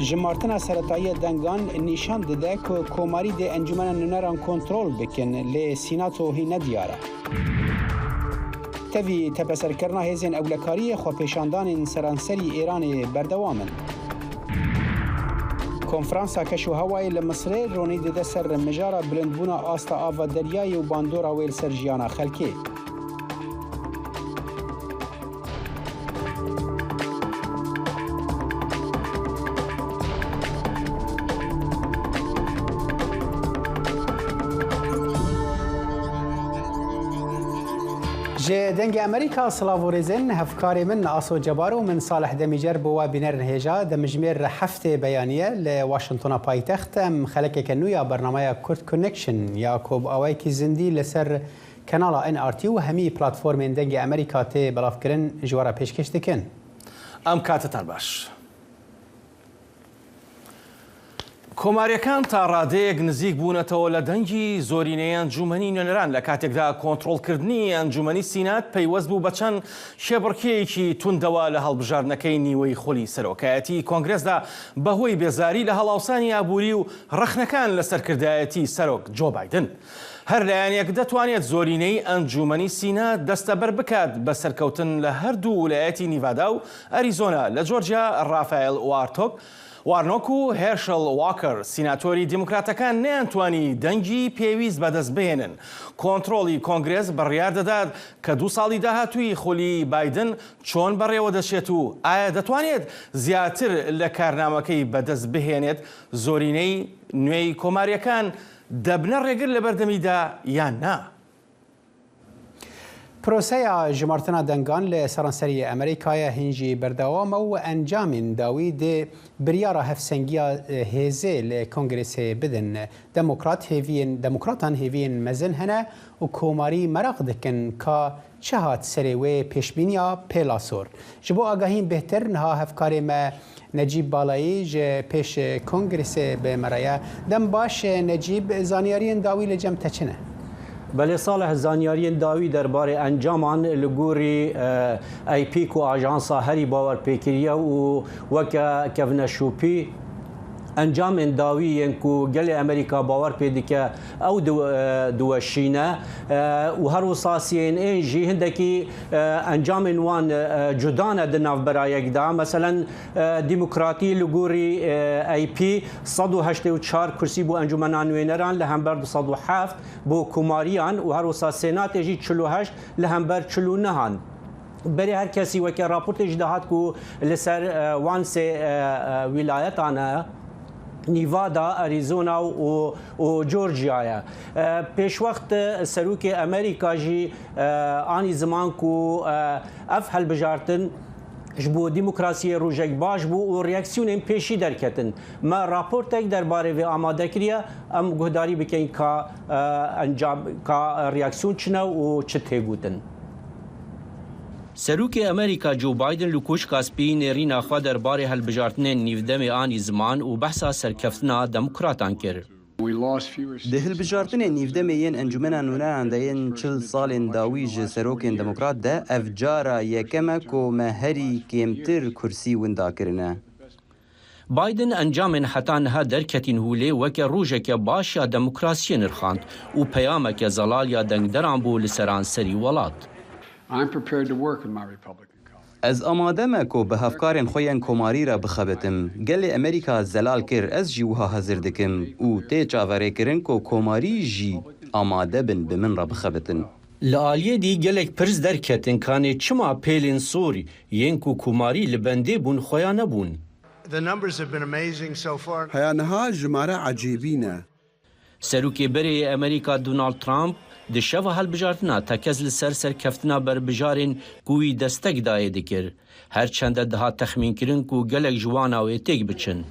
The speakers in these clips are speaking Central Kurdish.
جمارتنا سرطایی دنگان نشان داده که کوماری ده انجمن نونران کنترل بکن لی سیناتو هی ندیاره. تفی تپسر کرنا هزین اولکاری خو پیشاندان سرانسری ایران بردوامن. کنفرانسا کشو هوای لمصر رونی داده سر مجارا بلندبونا آستا آوا دریای و باندورا ویل سر جیانا خلکی. دنگ امریکا سلاوریزن هفکاری من آسو جبارو من صالح دمیجر بوا بینر نهجا دمجمیر هفته بیانیه لواشنطن پایتخت خلک کنویا برنامه کورت کونکشن یا کوب آوای کی زندی لسر کانال NRT و همی پلتفرم دنگ امریکا تی بلاف کرن جوارا پیشکش دکن ام کاتتر باش کۆماریەکان تا ڕادەیەک نزیک بوونەتەوە لە دەنگی زۆرینەی ئەنجومەنی نوێنەران لە کاتێکدا کۆنتڕۆڵکردنی ئەنجومەنی سینات پەیوەست بوو بە چەند شێبڕکێیەکی توندەوە لە هەڵبژاردنەکەی نیوەی خۆلی سەرۆکایەتی کۆنگرێسدا بەهۆی بێزاری لە هەڵاوسانی ئابووری و ڕەخنەکان لە سەرکردایەتی سەرۆک جۆ بایدن. هەر لایەنێک دەتوانێت زۆرینەی ئەنجومەنی سینات دەستەبەر بکات بە سەرکەوتن لە هەردوو ویلایەتی نیڤادا و ئەریزۆنا لە جۆرجیا ڕافایل وارنۆک و هێرشل واکر سیناتۆری دیموکراتەکان نەیانتوانی دەنگی پێویست بەدەست بهێنن. کۆنتڕۆڵی کۆنگرێس بڕیار دەدات کە 2 ساڵی داهاتووی خۆلی بایدن چۆن بەڕێوە دەچێت و ئایا دەتوانێت زیاتر لە کارنامەکەی بەدەست بهێنێت زۆرینەی نوێی کۆماریەکان دەبنە ڕێگر لە بەردەمیدا یان نا. پروسه جمارتنا دنگان لی سرانسری امریکای هنجی بردوام و انجام داوی ده بریارا هفسنگیا هزه لی کنگرس بدن دموکراتان هیوین مزن هنه و کوماری مرق دکن که چهات سریوه پیشبینیا پیلاسور. جبو آگاهین بهتر نها هفکاری ما نجیب بالایی جه پیش کنگرس به مرایه دم باش نجیب زانیارین داوی لجم تچنه. بله صالح زانیاری داوی درباره انجامان لگوری ای پیک و آژانسا هری باور پیکریه و کونشوپی انجام داوی ینکو گل امریکا باور پیدا که او دوشینه و هر وصاسین اینجی هندکی انجام وان جدانه دناف برای دا مثلا دموکراتی لگوری ای پی 184 کرسی بو انجمنان نوینران لهمبر 207 بو کماریان و هر وصاسینات ایجی 48 لهمبر 49 برای هر کسی وکی راپورت اجدهات کو لسر وانس ولایتانه نیوادا، اریزونا و جورجیا. پیش وقت سروک امریکا جی آنی زمان کو اف هل بجارتن جبو دموکراسی روجک باش بو و ریاکسیون پیشی درکتن. ما راپورتک درباره و آماده کریه ام گهداری بکن که انجام که ریاکسیون چنه و چه تگوتن. سروک امریکا جو بایدن لکوش کاسپی نرینا خوا درباره هلبجارتن نیودم آنی زمان و بحثا سرکفتنا دموکراتان کرد. ده هلبجارتن نیودم این انجمن نونان دین 40 سال داویج سروکن دموکرات ده افجارا یکمک و مهری کمتر کرسی وندا کرنه. بایدن انجام حتانها درکتین هوله وک روژک باشا دموکراسی نرخاند و پیامک زلالیا دنگدران بو لسران سری ولاد. از آماده مکو به هفکارن خوین کماری را بخبتم گل امریکا زلال کر از جیوها حضر دکم و تی چاوره کرن کو کماری جی آماده بن بمن را بخبتن لعالیه دی گلک پرز درکتن کانه چما پیلین سوری ینکو کماری لبنده بون خویا نبون. هیانها جماره عجیبینه. سروکی بری امریکا دونالد ترامپ دشوا هلبجارتنا تکز لسر سرکفتنا بر بجارین کوی دستک دایه دکر. هر چند ده تخمین کرن کو گلک جوانا و تیگ بچن.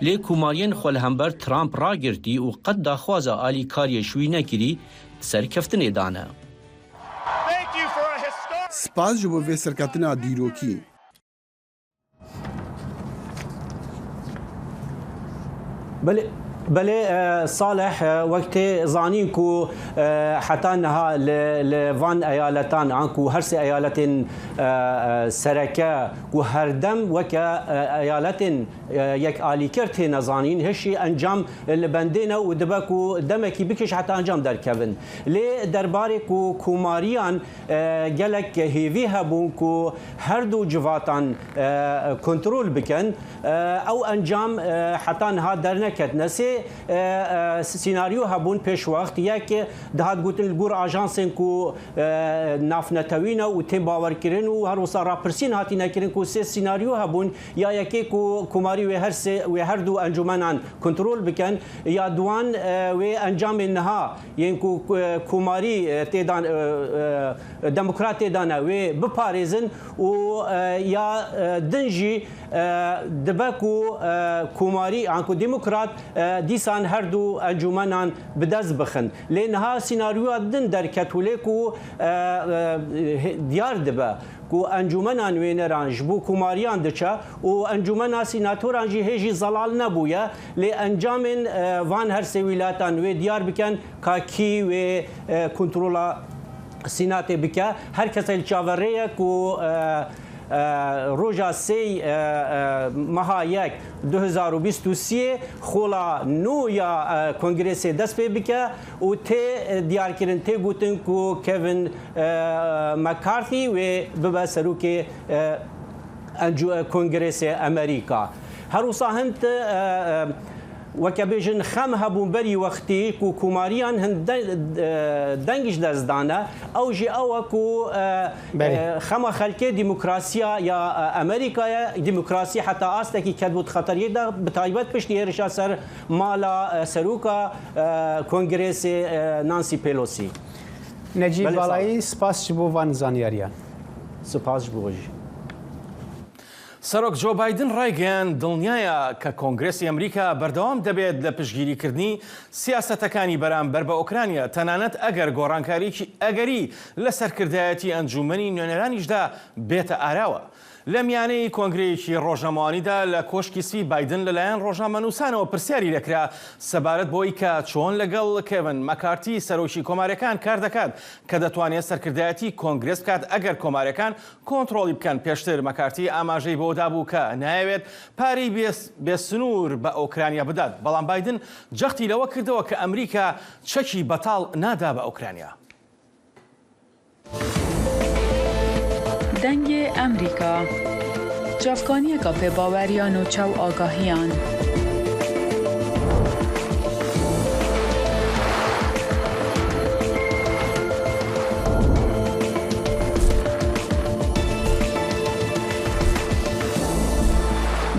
لی کومارین خول همبر ترامپ را گرتی و قد داخوازا آلی کاری شوی نکری سرکفتن دانه. سپاس جبو وی سرکفتنا دیروکی. بله بله صالح وقت زانين كو حتى انها لفان ايالتان عنكو هرس ايالت سركه كو هردم وك ايالت يك آلي كرت نزانين هشي انجام البندينا ودبكو دمكي بكش حتى انجام در كفن لي درباري كو كوماريان جلك هيفي هبون كو هردو جواتان كنترول بكن او انجام حتى انها درنكت نسي سيناريو هبون پیش وقت یک دهات گوتن الگور آژانسن کو نافنتوینا و تیم باور کرن و هر وسا راپرسین هاتی نکرن کو سه سيناريو هبون یا یکی کو کوماری و هر دو انجمنان کنترل بکن یا دوان و انجام نها ین کو کوماری تیدان دموکرات تیدان و بپاريزن و یا دنجی دبکو کوماری انکو دموکرات دیسان هر دو انجمنان بدز بخن لانها سيناريو دن در کاتولیکو دیار دبه کو انجمنان وینران جبو کوماریان دچا و انجمن سیناتوران جی هجی زلال نبویا لی انجام وان هر سویلاتان و دیار بکن کاکی و کنترولا سینات بکه هر کسی چاوریه کو روجا سی مها یک 2023 خولا نو یا کنگرس دست پی بکه و تی دیار کرن تی گوتن کو کوین مکارتی و ببا سروک کنگرس امریکا هر وصا هنت وكبيجن خم هبون بري وقتي كو كوماريان هن دنجش دزدانا او جي او كو خم خلكي ديمقراسيا يا امريكا يا ديمقراسي حتى استكي كدبت خطر يدا بتايبت بشتي رشا سر مالا سروكا كونغرس نانسي بيلوسي نجيب بالاي سپاس بو وان زانياريان سپاس بوجي سەرۆک جۆ بایدن ڕایگەیان دڵنیایە کە کۆنگرێسی ئەمریکا بەردەوام دەبێت لە پشتگیریکردنی سیاسەتەکانی بەرامبەر بە ئۆکرانیا تەنانەت ئەگەر گۆڕانکاریی ئەگەری لە سەرکردایەتی ئەنجومەنی نوێنەرانیشدا بێتە ئاراوە. لە میانەی کۆنگرەیەکی ڕۆژنامەوانیدا لە کۆشکی سپی بایدن لەلایەن ڕۆژنامەنووسانەوە پرسیاری دەکرا سەبارەت بۆی کە چۆن لەگەڵ کێڤن مەکارتی سەرۆکی کۆمارەکان کار دەکات کە دەتوانێت سەرکردایەتی کۆنگرێس بکات ئەگەر کۆمارەکان کۆنتڕۆڵی بکەن. پێشتر مەکارتی ئاماژەی بۆدا بوو کە نایەوێت پارەی بێسنوور بە ئۆکرانیا بدات، بەڵام بایدن جەختی لەوە کردەوە کە ئەمریکا چەکی بەتاڵ نادا بە ئۆکرانیا. دنگ امریکا جافکانی کا په باوریان و چو آگاهیان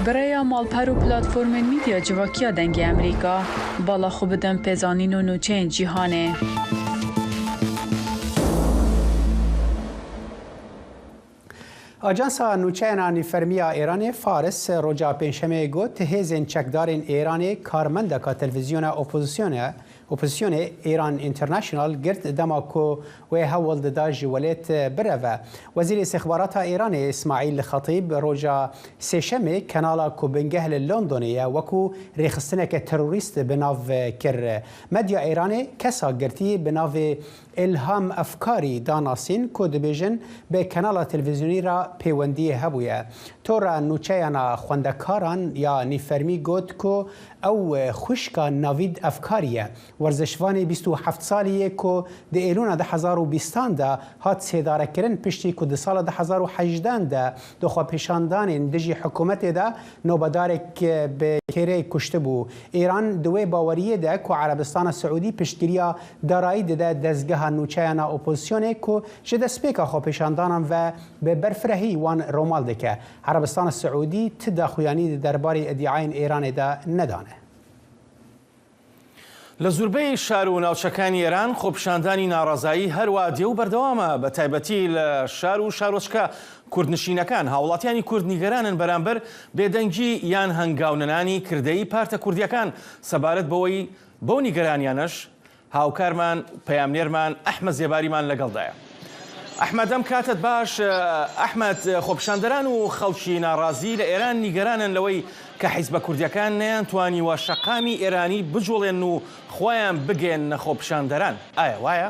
برای مالپر و پلاتفورم میدیا جواکیا دنگ امریکا بالا خوب دم پزانین و نوچین جیهانه. آژانسا نوچەیەنا نیفەرمیە ئێرانê فارس ڕۆژا پێنجشەمê got hêzên çekdarên Îranê karmendeka televîzyona opozisyonê Îran International girt dema ku wê hewl dida ji welêt bireve. Wezîrê Sêxbarata Îranê İsmaîl Xetîb roja sêşemê kenala ku bingeh li Londonê ye wekû rêxistineke terorîst bi nav kir. Medya Îranê kesa girtî bi navê İlham Efkarî danasîn ku dibêjin bê kenala televîzyonî ra pêwendiyê hebûye. Tora nûçeyana xwendekaran ya nîfermî got ku ew xwişka Navid Efkarî ye. Werzişvanê 27 salî ye ku di êlûna 2020 de hat sêdarekirin piştî ku di sala 2018 de dixwepêşandanên dijî hikûmetê de nobedarek bi kêrê kuşti bû. Îran di wê baweriyê de ku Erebistana Siûdî piştgiriya darayî dide dezgeha nûçeyana opozisyonê ku ji destpêka xwepêşandanan ve bi berfirehî wan romal dike. Erebistana Siûdî ti daxuyanî di derbarê îddiayên Îranê de nedane. لە زوربەی شار و ناوچەکانی ئێران خۆپیشاندانی ناڕازایی هەروە دێ و بەردەوامە بە تایبەتی لە شار و شارۆچکە کوردنشینەکان هاوڵاتیانی کورد نیگەرانن بەرامبەر بێدەنگی یان هەنگاونەنانی کردەی پارتە کوردیەکان سەبارەت بەوەی بەو نیگەرانیانەش هاوکارمان پەیامنێرمان ئەحمەد زێباریمان لەگەڵدایە. ئەحمەد ئەم کاتت باش ئەحمەد خۆپیشاندەران و خەڵکی ناڕازی لە ئێران نیگەرانن لەوەی کە حیزبە کوردیەکان نەیانتوانیوە شەقامی ئێرانی بجوڵێن و خۆیان بگێن خۆپیشاندەران ئایا وایە؟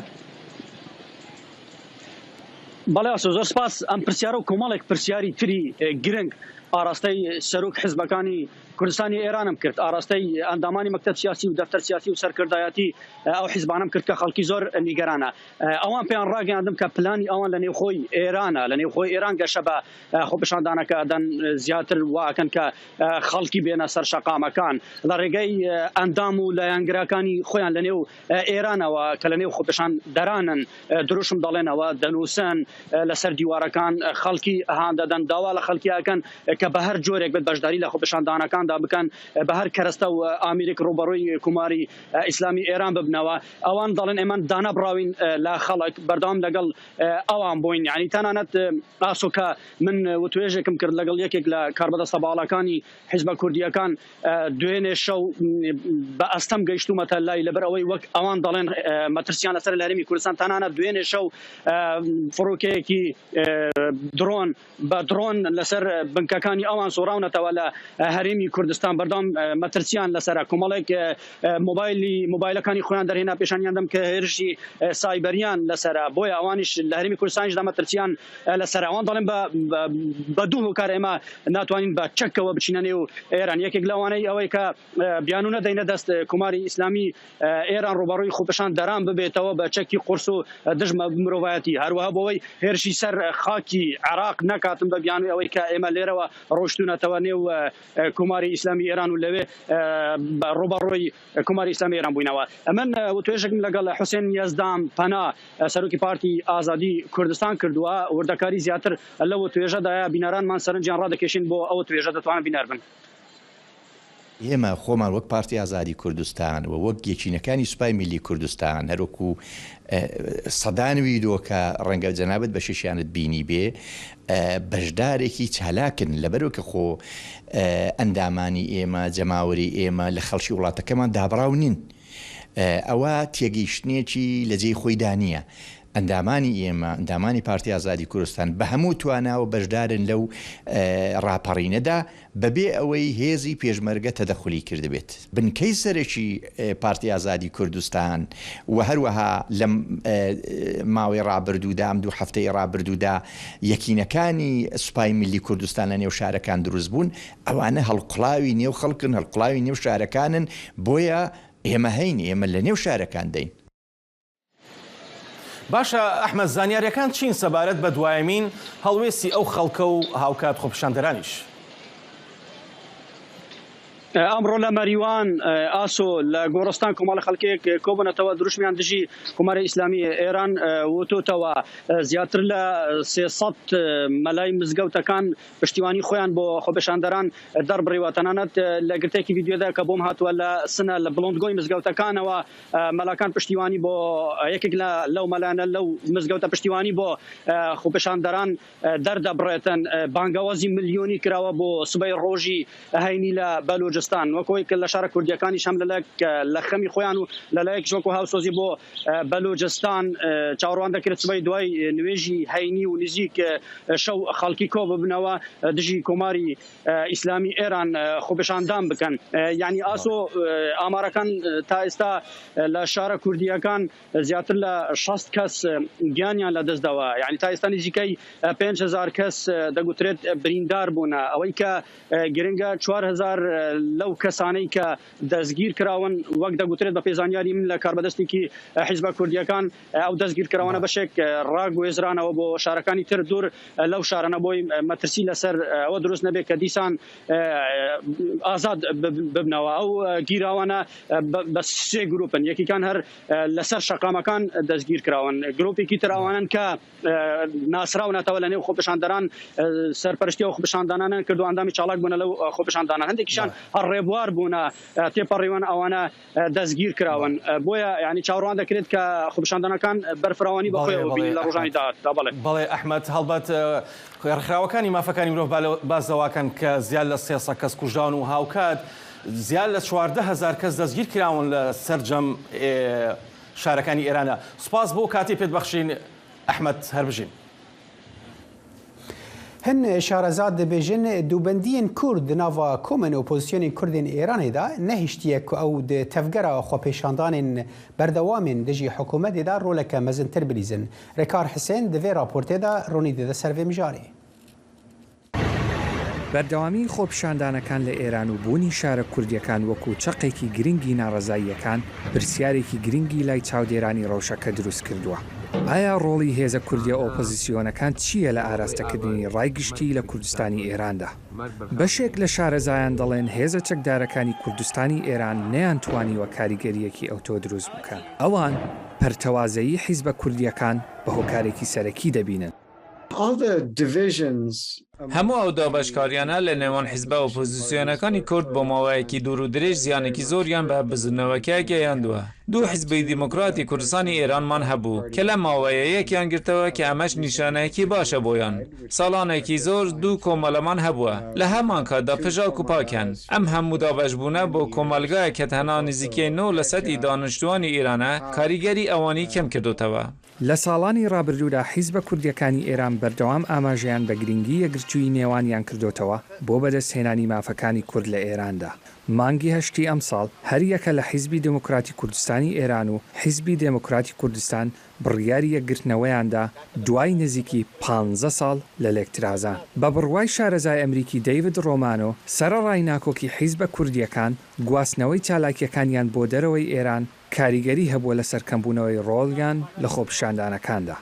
بەڵێ زۆر سپاس ئەم پرسیارە و کۆمەڵێک پرسیاری تری گرنگ ئاراستەی سەرۆک حیزبەکانی کوردستانی ئێرانم کرد ئاراستەی ئەندامانی مەکتەب سیاسی و دەفتەر سیاسی و سەرکردایەتی ئەو حیزبانم کرد کە خەڵکی زۆر نیگەرانە ئەوان پێیان ڕاگەیاندم کە پلانی ئەوان لە نێوخۆی ئێرانە لە نێوخۆی ئێران گەشە بە خۆپیشاندانەکە دەن زیاتر واکەن کە خەڵکی بێنە سەر شەقامەکان لە ڕێگەی ئەندام و لایەنگراکانی خۆیان لە نێو ئێرانەوە کە لە نێو خۆپیشاندەرانن دروشم دەڵێنەوە دەنووسن لەسەر دیوارەکان خەڵکی هان دەدەن داوا لە خەڵکیەکەن کە بە هەر جۆرێک بێت بەشداری لە خۆپیشاندانەکان بکەن بە هەر کەرەستە و ئامریک ڕوبەڕووی کوماری ئیسلامی ئێران ببنەوە ئەوان دەڵێن ئێمە دانا بڕاوین لە خەڵک بەردەوام لەگەڵ ئەوان بووین یعنی تەنانەت ئاسۆ کە من وتوێژێکم کرد لەگەڵ یەکێک لە کاربەدەستە باڵەکانی حیزبە کوردیەکان دوێنێ شەو بە ئەستەم گەیشتومەتە لای لەبەر ئەوەی وەک ئەوان دەڵێن مەترسیان لەسەر لە هەرێمی کوردستان تەنانەت دوێنێ شەو فڕۆکەیەکی درۆن بە درۆن لەسەر بنکەکانی ئەوان سۆراونەتەوە لە هەرێمی کوردستان بەردەوام مەترسیان لەسەر کۆمەڵێک مۆبایلەکانی خۆیان دەرهێنا پێشانیان دەم کە هێرشی سایبەریان لەسەرە بۆیە ئەوانیش لە هەرێمی کوردستانیشدا مەترسیان لەسەر ئەوان دەڵێن بە دوو هۆکار ئێمە ناتوانین بە چەکەوە بچینە نێو ئێران یەکێک لەوانەی ئەوەی کە بیانونە دەینە دەست کوماری ئیسلامی ئێران ڕوبەڕووی خۆپیشاندەران ببێتەوە بە چەکی قورس و دژمە مرۆڤایەتی هەروەها بۆەوەی هێرشی سەر خاکی عێراق نەکاتن بە بیانووی ئەوەی کە ئێمە لێرەوە ڕۆشتونەتەوە نێو کوماری ئیسلامی ئێران و لەوێ ڕوبەڕووی کوماری ئیسلامی ئێران بووینەوە من وتوێژێکم لەگەڵ حوسێن یەزدان پەنا سەرۆکی پارتی ئازادی کوردستان کردووە وردەکاری زیاتر لەو توێژەدایە بینەرانمان سەرنجیان ڕادەکێشین بۆ ئەو توێژە دەتوانن بینەر بن ئێمە خۆمان وەک پارتی ئازادی کوردستان و وەک یەکینەکانی سوپای میلی کوردستان هەروەکو سەدانوی دۆکە ڕەنگە جەنابەت بە شێشیانت بینی بێ بەشدارێکی چالاکن لەبەرەوە کە خۆ ئەندامانی ئێمە جەماوەری ئێمە لە خەڵکی وڵاتەکەمان دابڕاو نین ئەوە تێگەیشتنێکی لە جێی خۆی دانیە ئەندامانی ئێمە ئەندامانی پارتی ئازادی کوردستان بە هەموو تواناوە بەشدارن لەو ڕاپەڕینەدا بەبێ ئەوەی هێزی پێشمەرگە تەدەخولی کردبێت بنکەی سەرەکی پارتی ئازادی کوردستان و هەروەها لە ماوەی ڕابردوودا ئەم دوو هەفتەی ڕابردوودا یەکینەکانی سوپای میلی کوردستان لە نێو شارەکان دروست بوون ئەوانە هەڵقڵاوی نێو خەڵکن هەڵقڵاوی نێو شارەکانن بۆیە ئێمە هەین ئێمە لە نێو شارەکان دەین باشە ئەحمەد زانیاریەکان چین سەبارەت بە دوایەمین هەڵوێستی ئەو خەڵکە و هاوکات خۆپیشاندەرانیش ئەمڕۆ لە مەریوان ئاسۆ لە گۆڕستان کۆمەڵە خەڵکێک کۆبوونەتەوە دروشمیان دژی کوماری ئیسلامی ئێران وتۆتەوە زیاتر لە 300 مەلای مزگەوتەکان پشتیوانی خۆیان بۆ خۆپیشاندەران دەربڕیوە تەنانەت لە گرتێکی ڤیدیۆدا کە بۆم هاتووە لە سنە لە بڵندگۆی مزگەوتەکانەوە مەلاکان پشتیوانی بۆ یەکێک لەو مەلانە لەو مزگەوتە پشتیوانی بۆ خۆپیشاندەران دەردەبڕێتن بانگەوازی ملیۆنی کراوە بۆ سبەی ڕۆژی هەینی لە بەلوچستان وەکۆی کە لە شارە کوردیەکانی شەم لە خەمی خۆیان و لەلایەک ژۆک و هاوسۆزی بۆ بەلوچستان چاوەڕوان دەکرێت سبەی دوای نوێژی هەینی و نزیک شەو خەڵکی کۆ ببنەوە دژی کۆماری ئیسلامی ئێران خۆپیشاندان بکەن یعنی ئاسۆ ئامارەکان تا ئێستا لە شارە کوردیەکان زیاتر لە 60 کەس گیانیان لە دەستداوە یعنی تا ئێستا نزیکەی 5000 کەس دەگوترێت بریندار بوونە ئەوەی کە گرنگە 4000 لەو کەسانەی کە دەستگیر کراون وەک دەگوترێت بە پێزانیاری من لە کاربەدەستێکی حیزبە کوردیەکان ئەو دەستگیرکراوانە بەشێک ڕاگوێزرانەوە بۆ شارەکانی تر دوور لەو شارەنە بۆی مەترسی لەسەر ئەوە دروست نەبێت کە دیسان ئازاد ببنەوە ئەو گیراوانە بە سێ گروپن یەکیکان هەر لەسەر شەقامەکان دەستگیر کراون گروپێکی تراوانن کە ناسراونەتەوە لە نێو خۆپیشاندەران سەرپەرشتیەوە خۆپیشاندانانە کردو ئەندامی چالاک بوونە لەو خۆپیشاندانان هەندێکیشان هەڕێبوار بوونە تێپەڕیوان ئەوانە دەستگیر کراون بۆیە ینی چاوەڕوان دەکرێت کە خۆپیشاندانەکان بەرفراوانی بەخۆیەوە بینی لە ڕۆژانی داهاتوودا بەڵێ ئەحمەد هەڵبەت ڕێکخراوەکانی مافەکانی مرۆڤ بازەواکەن کە زیاد لە 300 کەس کوژراون و هاوکات زیاد لە 14000 کەس دەستگیر کراون لە سەرجەم شارەکانی ئێرانە سوپاس بۆ کاتی پێت بەخشین ئەحمەد هەربژین. هن شارەزاد دەبێژن دووبەندیên Kurd di nava komên opozîsyonên Kurdên Îranê da nehîştiye ku ew di tevgera xwepêşandanên berdewamên dijî hikûmetê da roleke mezintir bilîzin. Rekar Hisên di vê raportê da ronî dide ser vê mijarê. بەردەوامی خۆپیشاندانەکان لە ئێران و بوونی شارە کوردیەکان وەکو چەقێکی گرنگی ناڕەزاییەکان پرسیارێکی گرنگی لای چاودێرانی ڕەوشەکە دروست کردووە. ئایا ڕۆڵی هێزە کوردیە ئۆپۆزیسیۆنەکان چییە لە ئاراستەکردنی ڕایگشتی لە کوردستانی ئێراندا؟ بەشێک لە شارەزایان دەڵێن هێزە چەکدارەکانی کوردستانی ئێران نەیانتوانیوە کاریگەریەکی ئەوتۆ دروست بکەن. ئەوان پەرتەوازەیی حیزبە کوردیەکان بە هۆکارێکی سەرەکی دەبینن. هەموو ئەو دابەشکاریانە لە نێوان حیزبە ئۆپۆزیسیۆنەکانی کورد بۆ ماوەیەکی دوور و درێژ زیانێکی زۆریان بە بزنەوەکە گەیاندووە. دوو حیزبی دیموکراتی کوردستانی ئێرانمان هەبوو کە لە ماوەیە یەکیان گرتەوە کە ئەمەش نیشانەیەکی باشە بۆیان. ساڵانێکی زۆر دوو کۆمەڵەمان هەبووە لە هەمان کاتدا پژاک و پاکەن. ئەم هەموو دابەشبوونە بۆ کۆمەلگایە کە تەنها نزیکەی 9 لە سەدی دانیشتوانی ئێرانە کاریگەری ئەوانی کەم کردوتەوە. لە ساڵانی ڕابردوودا حیزبە کوردیەکانی ئێران بەردەوام ئاماژەیان بە گرنگی یەکگرتووی نێوانیان کردوتەوە بۆ بەدەستهێنانی مافەکانی کورد لە ئێراندا. مانگی هەشتی ئەم ساڵ هەر یەکە لە حیزبی دموکراتی کوردستانی ئێران و حیزبی دموکراتی کوردستان بڕیاری یەکگرتنەوەیاندا دوای نزیکی 15 ساڵ لە لێکترازان. بە بڕوای شارەزای ئەمریکی دەیڤید ڕۆمانۆ سەرەڕای ناکۆکی حیزبە کوردیەکان گواستنەوەی چالاکیەکانیان بۆ دەرەوەی ئێران کاریگەری هەبووە لە سەرکەمبوونەوەی ڕۆڵیان لە خۆپیشاندانەکاندا.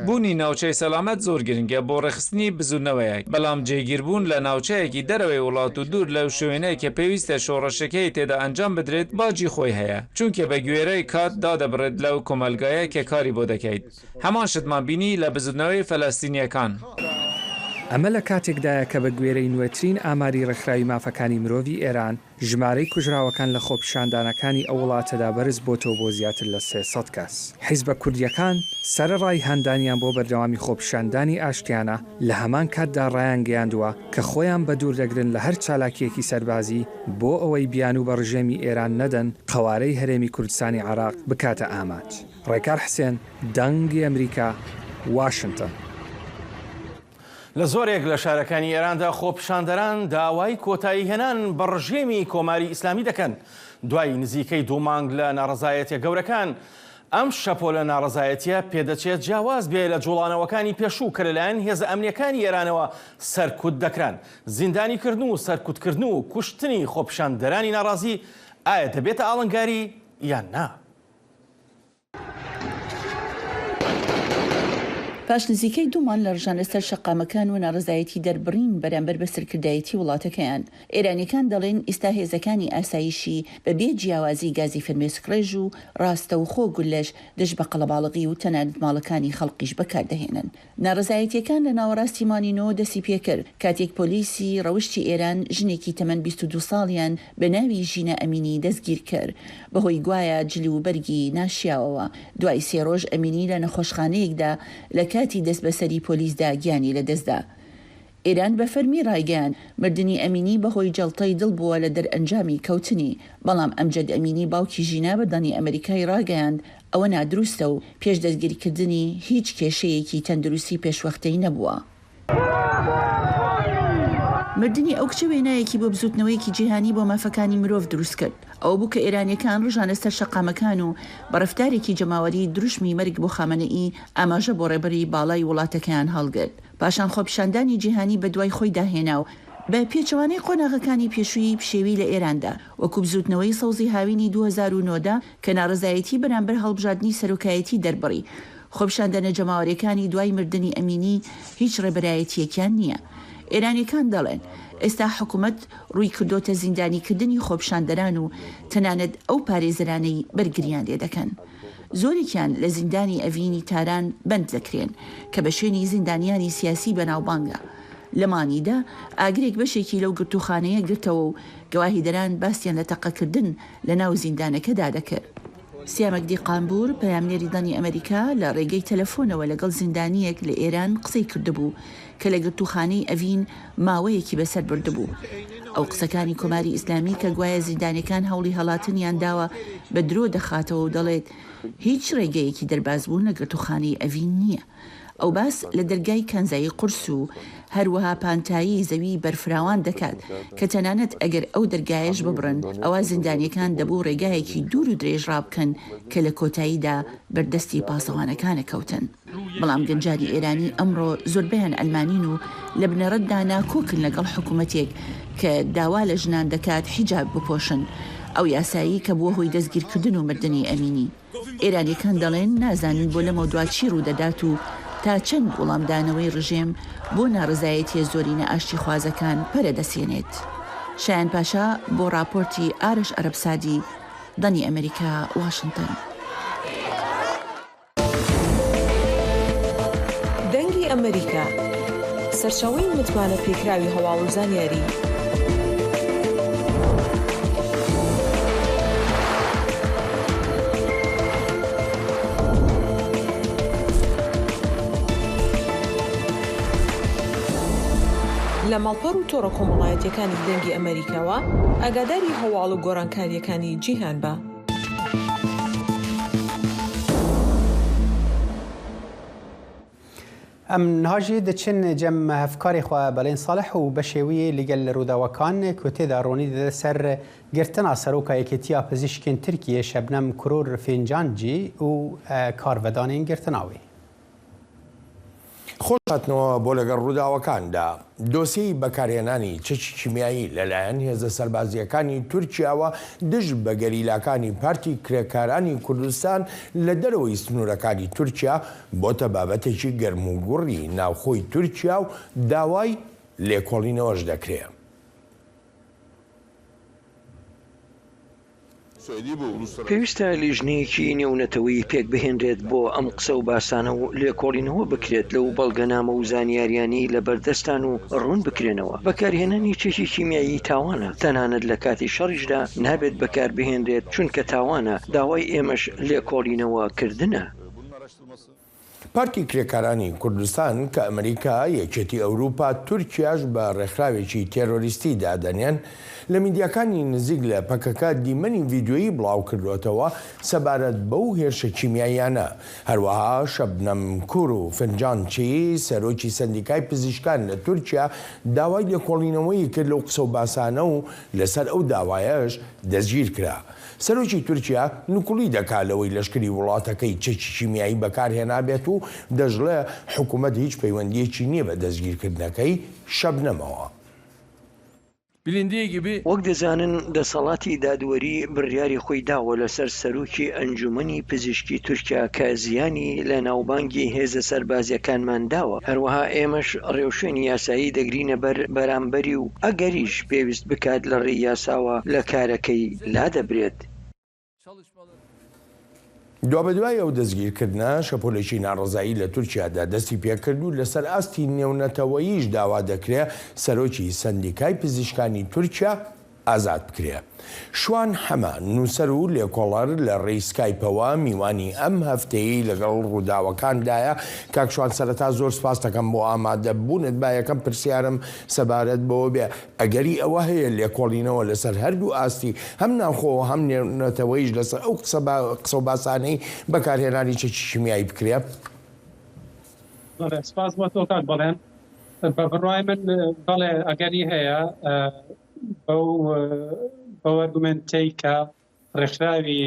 بوونی ناوچەی سەلامەت زۆر گرنگە بۆ ڕێخستنی بزوونەوەیەک، بەڵام جێگیربوون لە ناوچەیەکی دەرەوەی وڵات و دوور لەو شوێنەیە کە پێویستە شۆڕەشەکەی تێدا ئەنجام بدرێت باجی خۆی هەیە، چونکە بە گوێرەی کات دادەبڕێت لەو کۆمەلگایە کە کاری بۆ دەکەیت. هەمان شتمان بینی لە بزوونەوەی فەلەستینیەکان. ئەمە لە کاتێکدایە کە بە گوێرەی نوێترین ئاماری ڕێکخراوی مافەکانی مرۆڤی ئێران ژمارەی کوژراوەکان لە خۆپیشاندانەکانی ئەو وڵاتەدا بەرز بۆتەوە بۆ زیاتر لە 300 کەس. حیزبە کوردیەکان سەرەڕای هەندانیان بۆ بەردەوامی خۆپیشاندانی ئاشتیانە لە هەمان کاتدا ڕایان گەیاندووە کە خۆیان بە دوور دەگرن لە هەر چالاکیەکی سەربازی بۆ ئەوەی بیان و بە ڕژێمی ئێران نەدەن قەوارەی هەرێمی کوردستانی عێراق بکاتە ئاماج. ڕێکار حسێن، دەنگی ئەمریکا، واشنگتن. لە زۆرێک لە شارەکانی ئێراندا خۆپیشاندەران داوای کۆتایی هێنان بە ڕژێمی کۆماری ئیسلامی دەکەن. دوای نزیکەی 2 مانگ لە ناڕەزایەتیە گەورەکان ئەم شەپۆ لە ناڕەزایەتیە پێدەچێت جیاواز بێ لە جوڵانەوەکانی پێشوو کە لەلایەن هێزە ئەمنیەکانی ئێرانەوە سەرکوت دەکران. زیندانیکردن و سەرکوتکردن و کوشتنی خۆپیشاندەرانی ناڕازی ئایا دەبێتە ئاڵنگاری یان نا؟ پاش نزیکەی 2 مان لە ڕژانە سەر شەقامەکان و ناڕزایەتی دەربڕین بەرامبەر بە سەرکردایەتی وڵاتەکەیان، ئێرانیەکان دەڵێن ئێستا هێزەکانی ئاسایشی بەبێ جیاوازی گازی فەرمێسکڕێژ و ڕاستە و خۆ گولەش دەست بە قەڵەباڵغی و تەنانەت ماڵەکانی خەڵقیش بەکاردەهێنن. ناڕزایەتیەکان لە ناوەڕاستی مانینەوە دەستی پێکرد کاتێک پۆلیسی ڕەوشتی ئێران ژنێکی تەمەن 22 ساڵیان بە ناوی ژینە ئەمینی دەستگیر کرد بەهۆی گوایە جلی و بەرگی ناشیاوەوە. دوای 3 ڕۆژ ئەمینی لە نەخۆشخانەیەکدا لە کاتی دەست بەسەری پۆلیسدا گیانی لە دەستدا. ئێران بە فەرمی ڕایگەیان مردنی ئەمینی بەهۆی جەڵتەی دڵ بووە لە دەرئەنجامی کەوتنی، بەڵام ئەمجەد ئەمینی باوکی ژینا بەدانی ئەمریکای ڕاگەیاند ئەوە نادروستە و پێش دەستگیرکردنی هیچ کێشەیەکی تەندروستی پێشوەختەی نەبووە. مردنی ئەو کچە وێنایەکی بۆ بزوتنەوەیەکی جیهانی بۆ مافەکانی مرۆڤ دروست کرد. ئەو بوو کە ئێرانیەکان ڕژانە سەر شەقامەکان و بەڕفتارێکی جەماوەری دروشمی مەرگ بۆ خامنەئی ئاماژە بۆ ڕێبەری باڵای وڵاتەکەیان هەڵگرت. پاشان خۆپیشاندانی جیهانی بە دوای خۆی داهێنا و بە پێچەوانەی قۆناغەکانی پێشووی پشێوی لە ئێراندا وەکو بزوتنەوەی سەوزی هاوینی 2009 کە ناڕزایەتی بەرامبەر هەڵبژاردننی سەرۆکایەتی دەربڕی. خۆپیشاندانە جەماوەریەکانی دوای مردنی ئەمینی هیچ ڕێبەرایەتیەکیان نییە. ئێرانیەکان دەڵێن ئێستا حکوومەت ڕووی کردۆتە زیندانیکردنی خۆپیشاندەران و تەنانەت ئەو پارێزرانەی بەرگریان لێ دەکەن. زۆرێکیان لە زیندانی ئەڤینی تاران بند دەکرێن کە بە شوێنی زیندانیانی سیاسی بەناوبانگە. لە مانیدا ئاگرێک بەشێکی لەو گرتوخانەیە گرتەوە و گەواهیدەران باسییان لە تەقەکردن لە ناو زیندانەکەدا دەکرد. سیامەکدی قامبور پەیامنێری دانی ئەمریکا لە ڕێگەی تەلەفۆنەوە لەگەڵ زیندانیەک لە ئێران قسەی کردبوو کە لە گرتوخانەی ئەڤین ماوەیەکی بەسەر بردبوو. ئەو قسەکانی کۆماری ئیسلامی کە گوایە زیندانیەکان هەوڵی هەڵاتنیان داوە بە درۆ دەخاتەوە و دەڵێت هیچ ڕێگەیەکی دەربازبوون لە گرتوخانەی ئەڤین نییە. ئەو باس لە دەرگای کەنزایی قورس و هەروەها پانتایی زەوی بەرفراوان دەکات کە تەنانەت ئەگەر ئەو دەرگایش ببڕن ئەوە زیندانیەکان دەبوو ڕێگایەکی دوور و درێژ ڕابکەن کە لە کۆتاییدا بەردەستی پاسەوانەکانە کەوتن. بەڵام گەنجاری ئێرانی ئەمڕۆ زۆربیان ئەلمانین و لە بنەڕەتدا ناکۆکن لەگەڵ حکوومەتێک کە داوا لە ژنان دەکات حیجاب بپۆشن، ئەو یاسایی کە بووە هۆی دەستگیرکردن و مردنی ئەمینی. ئێرانیەکان دەڵێن نازانن بۆ لەمە دوا چی ڕوودەدات و تا چەند وەڵامدانەوەی ڕژێم بۆ ناڕزایەتیە زۆرینە ئاشتی خوازەکان پەرەدەسێنێت. شایان پاشا بۆ راپۆرتی ئارش عەرەبسادی، دەنی ئەمریکا، واشنگتن. دەنگی ئەمریکا سەرچاوەی متمانە پێکراوی هەواڵ و زانیاری. لە ماڵپەڕ و تۆڕە کۆمەڵایەتیەکانی دەنگی ئەمریکاوە ئاگاداری هەواڵ و گۆڕانکاریەکانی جیهان بە. ئەم نهاژی دەچن جەم هەفکاری خوا بەڵێن ساڵح و بە شێوەیە لەگەل ڕووداوەکان کە تێدا ڕۆنی دەدە سەر گرتنا سەرۆکە یەکێتیا پزیشکên تورکیە شەبنەم کرۆر فێنجانجی و کارڤەدانên گرتناوی. خۆشهاتنەوە بۆ لەگەڵ ڕووداوەکاندا دۆسیی بەکارهێنانی چەکی کیمیایی لەلایەن هێزە سەربازیەکانی تورکیاوە دژ بە گەریلاکانی پارتی کرێکارانی کوردستان لە دەرەوەی سنوورەکانی تورکیا بۆتە بابەتێکی گەرم و گوڕی ناوخۆی تورکیا و داوای لێکۆڵینەوەش دەکرێت. پێویستە لیژنەیەکی نێونەتەوەی پێک بهێنرێت بۆ ئەم قسە و باسانە و لێکۆڵینەوە بکرێت لەو بەڵگەنامە و زانیاریانی لە بەردەستان و ڕوون بکرێنەوە. بەکارهێنانی چێکی کیمیایی تاوانە، تەنانەت لە کاتی شەڕیشدا نابێت بەکار بهێنرێت چونکە تاوانە، داوای ئێمەش لێکۆڵینەوە کردنە. پارتی کرێکارانی کوردستان کە ئەمریکا یەکێتی ئەوروپا تورکیاش بە ڕێکخراوێکی تێرۆریستی دادەنێن لە میدیاکانی نزیک لە پەکەکە دیمەنی ڤیدیۆیی بڵاو کردوێتەوە سەبارەت بەو هێرشە کیمیاییانە. هەروەها شەبنەم کوور و فنجانچی سەرۆکی سەندیکای پزیشکان لە تورکیا داوای لێکۆڵینەوەی کرد لەو قسە و باسانە و لەسەر ئەو داوایەش دەستگیر کرا. سەرۆکی تورکیا نوکوڵی دەکالەوەی لەشکری وڵاتەکەی چەکی کیمیایی بەکارهێنابێت و دەژڵێ حکوومەت هیچ پەیوەندیەکی نییە بە دەستگیرکردنەکەی شەبنەمەوە. وەک دەزانن دەسەڵاتی دادوەری بڕیاری خۆی داوە لەسەر سەرۆکی ئەنجومەنی پزیشکی تورکیا کە زیانی لە ناوبانگی هێزە سەربازیەکانمان داوە. هەروەها ئێمەش ڕێوشێنی یاسایی دەگرینە بەرامبەری و ئەگەریش پێویست بکات لە ڕێی یاساوە لە کارەکەی لا دەبرێت. دوابەدوای ئەو دەستگیرکردنە شەپۆلێکی ناڕزایی لە تورکیادا دەستی پێکرد و لەسەر ئاستی نێونەتەوەییش داوا دەکرێت سەرۆکی سەندیکای پزیشکانی تورکیا ئازاد بکرێ. شوان حەمە نووسەر و لێکۆڵەر لە ڕێی سکایپەوە میوانی ئەم هەفتەیە لەگەڵ ڕووداوەکاندایە. کاکشوان سەرەتا زۆر سپاس دەکەم بۆ ئامادەبوونت با یەکەم پرسیارم سەبارەت بەوە بێ ئەگەری ئەوە هەیە لێکۆڵینەوە لەسەر هەردوو ئاستی هەم ناوخۆ هەم نێونەتەوەیش لەسەر ئەو قسە و باسانەی بەکارهێنانی چەکی کیمیایی بکرێ. سپاس بۆ تۆ کاک بەڵێن بە بڕوای من بەڵێ ئەگەری هەیە بەو ئەرگومنتەی کە ڕێکخراوی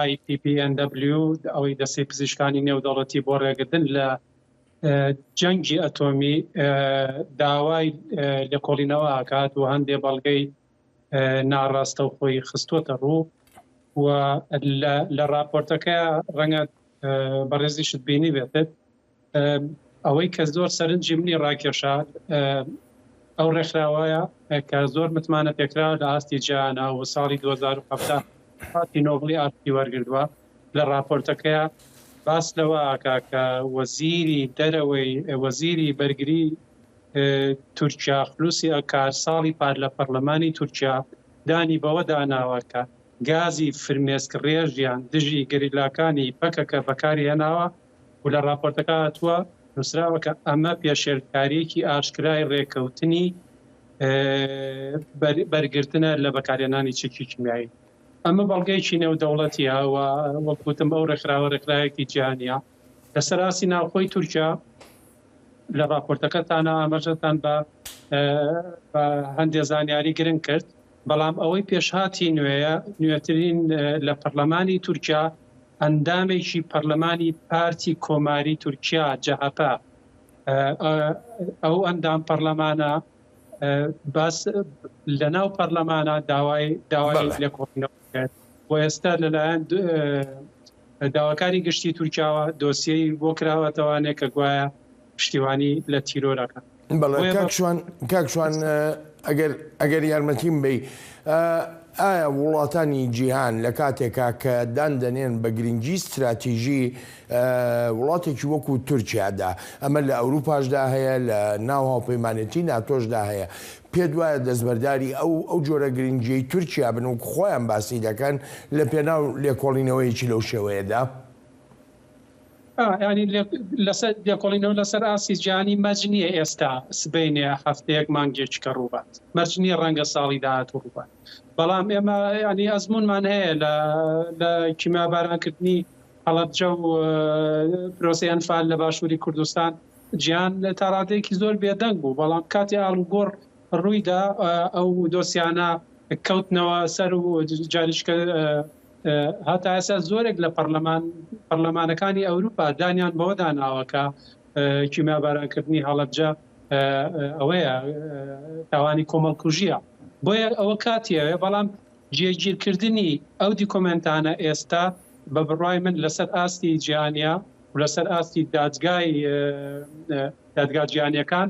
IPPNW ئەوەی دەستی پزیشکانی نێودەوڵەتی بۆ ڕێگرتن لە جەنگی ئەتۆمی داوای لێکۆڵینەوە ئاکات و هەندێ بەڵگەی ناڕاستە و خۆی خستووەتە ڕوو و لە راپۆرتەکە ڕەنگە بەڕێزیشت بینی بێتت ئەوەی کە زۆر سەرنجی منی ڕاکێشا ئەو ڕێکخراوەیە کە زۆر متمانە پێکرا لە ئاستی جیهانە و ساڵی 2017 پاتی نۆبڵی ئاستی وەرگردووە. لە راپۆرتەکەیە باس لەوە ئاکا کە وەزیری دەرەوەی وەزیری بەرگری تورکیا خلوسی ئەکار ساڵی پار لە پەرلەمانی تورکیا دانی بەوە داناوە کە گازی فرمێسکڕێژیان دژی گەریلاکانی پەکەکە بەکاری هێناوە و لە راپۆرتەکە هاتووە نووسراوە کە ئەمە پێشێلکاریەکی ئاشکرای ڕێکەوتنی بەرگرتنە لە بەکارهێنانی چەکی کیمیایی. ئەمە بەڵگەیەکی نێودەوڵەتیە و وەکوتم ئەو ڕێکخراوەیەکی جیهانیە لەسەر ئاسی ناوخۆی تورکیا. لە راپۆرتەکەتانە ئاماژەتان بە هەندێک زانیاری گرنگ کرد، بەڵام ئەوەی پێشهاتی نوێیە نوێترین لە پەرلەمانی تورکیا ئەندامێکی پەرلەمانی پارتی کۆماری تورکیا جەهەپە ئەو ئەندام پەرلەمانە باس لە ناو پەرلەمانە داوای لێکۆڵینەوە کرد و ئێستا لەلایەن داواکاری گشتی تورکیاوە دۆسیەی بۆ کراوەتەوانێت کە گوایە پشتیوانی لە تیرۆرەکە. کاکشوان ئەگەر یارمەتیم بی ئایا وڵاتانی جیهان لە کاتێکا کە دادەنێن بە گرنگی استراتیژی وڵاتێکی وەکو تورکیادا ئەمە لە ئەوروپاشدا هەیە لە ناو هاوپەیمانەتی ناتۆشدا هەیە پێت وایە دەستبەرداری ئەو جۆرە گرنگیەی تورکیا بن و خۆیان باسی دەکەن لە پێناو لێکۆڵینەوەیکی لەو شێوەیەدا؟ ینی لێکۆڵینەوە لەسەر ئاسی جیهانی مەرج نییە ئێستا سبەینێ هەفتەیەک مانگێکی کە ڕووبات مەرج نییە ڕەنگە ساڵی داهاتوو ڕووبات، بەڵام ئێمە ینی ئەزمونمان هەیە لە کیمیابارانکردنی هەڵەبجە و پرۆسەی ئەنفال لە باشووری کوردستان جیهان تا ڕادەیەکی زۆر بێدەنگ بوو، بەڵام کاتی ئاڵوگۆڕ ڕوویدا ئەو دۆسیانە کەوتنەوە سەر و جاریشکە هەتا ئێستا زۆرێک لە پەرلەمانەکانی ئەوروپا دانیان بەوە داناوەکە کیمیابارانکردنی هەڵەبجە ئەوەیە تاوانی کۆمەڵکوژیە، بۆیە ئەوە کاتیەوێ، بەڵام جێگیرکردنی ئەو دیکۆمنتانە ئێستا بە بڕای من لەسەر ئاستی جیهانیا و لەسەر ئاستی دادگا جیهانیەکان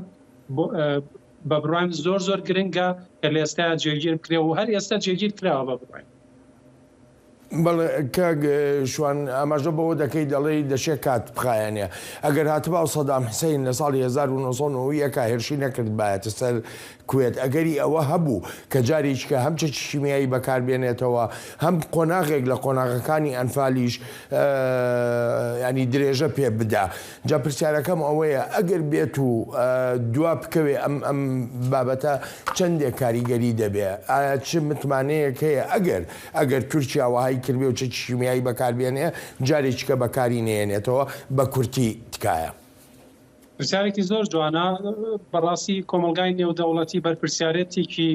بە بڕایم زۆر گرنگە کە لە ئێستا جێگیر بکرێ و هەر ئێستا جێگیر کراوە بە بڕای. بەڵێ کاک شوان ئاماژە بەوە دەکەی دەڵێی دەشێت کات بخایەنێ ئەگەر هاتبا و سەدام حسین لە ساڵی 1990 هێرشی نەکرد بایەتە سەر کوێت ئەگەری ئەوە هەبوو کە جارێککە هەم چەکی شیمیایی بەکاربێنێتەوە هەم قۆناغێک لە قۆناغەکانی ئەنفالیش ینی درێژە پێ بدا. جا پرسیارەکەم ئەوەیە ئەگەر بێت و دوا بکەوێ ئەم بابەتە چەندێک کاریگەری دەبێ، ئایا چ متمانەیەک هەیە ئەگەر تورکیا وهای کردبێ و چەکی شیمیایی بەکاربێنێ جارێککە بەکاری نێنێتەوە بە کورتی تکایە؟ پرسیارێکی زۆر جوانە، بەڕاستی کۆمەلگای نێودەوڵەتی بەرپرسیارەتێکی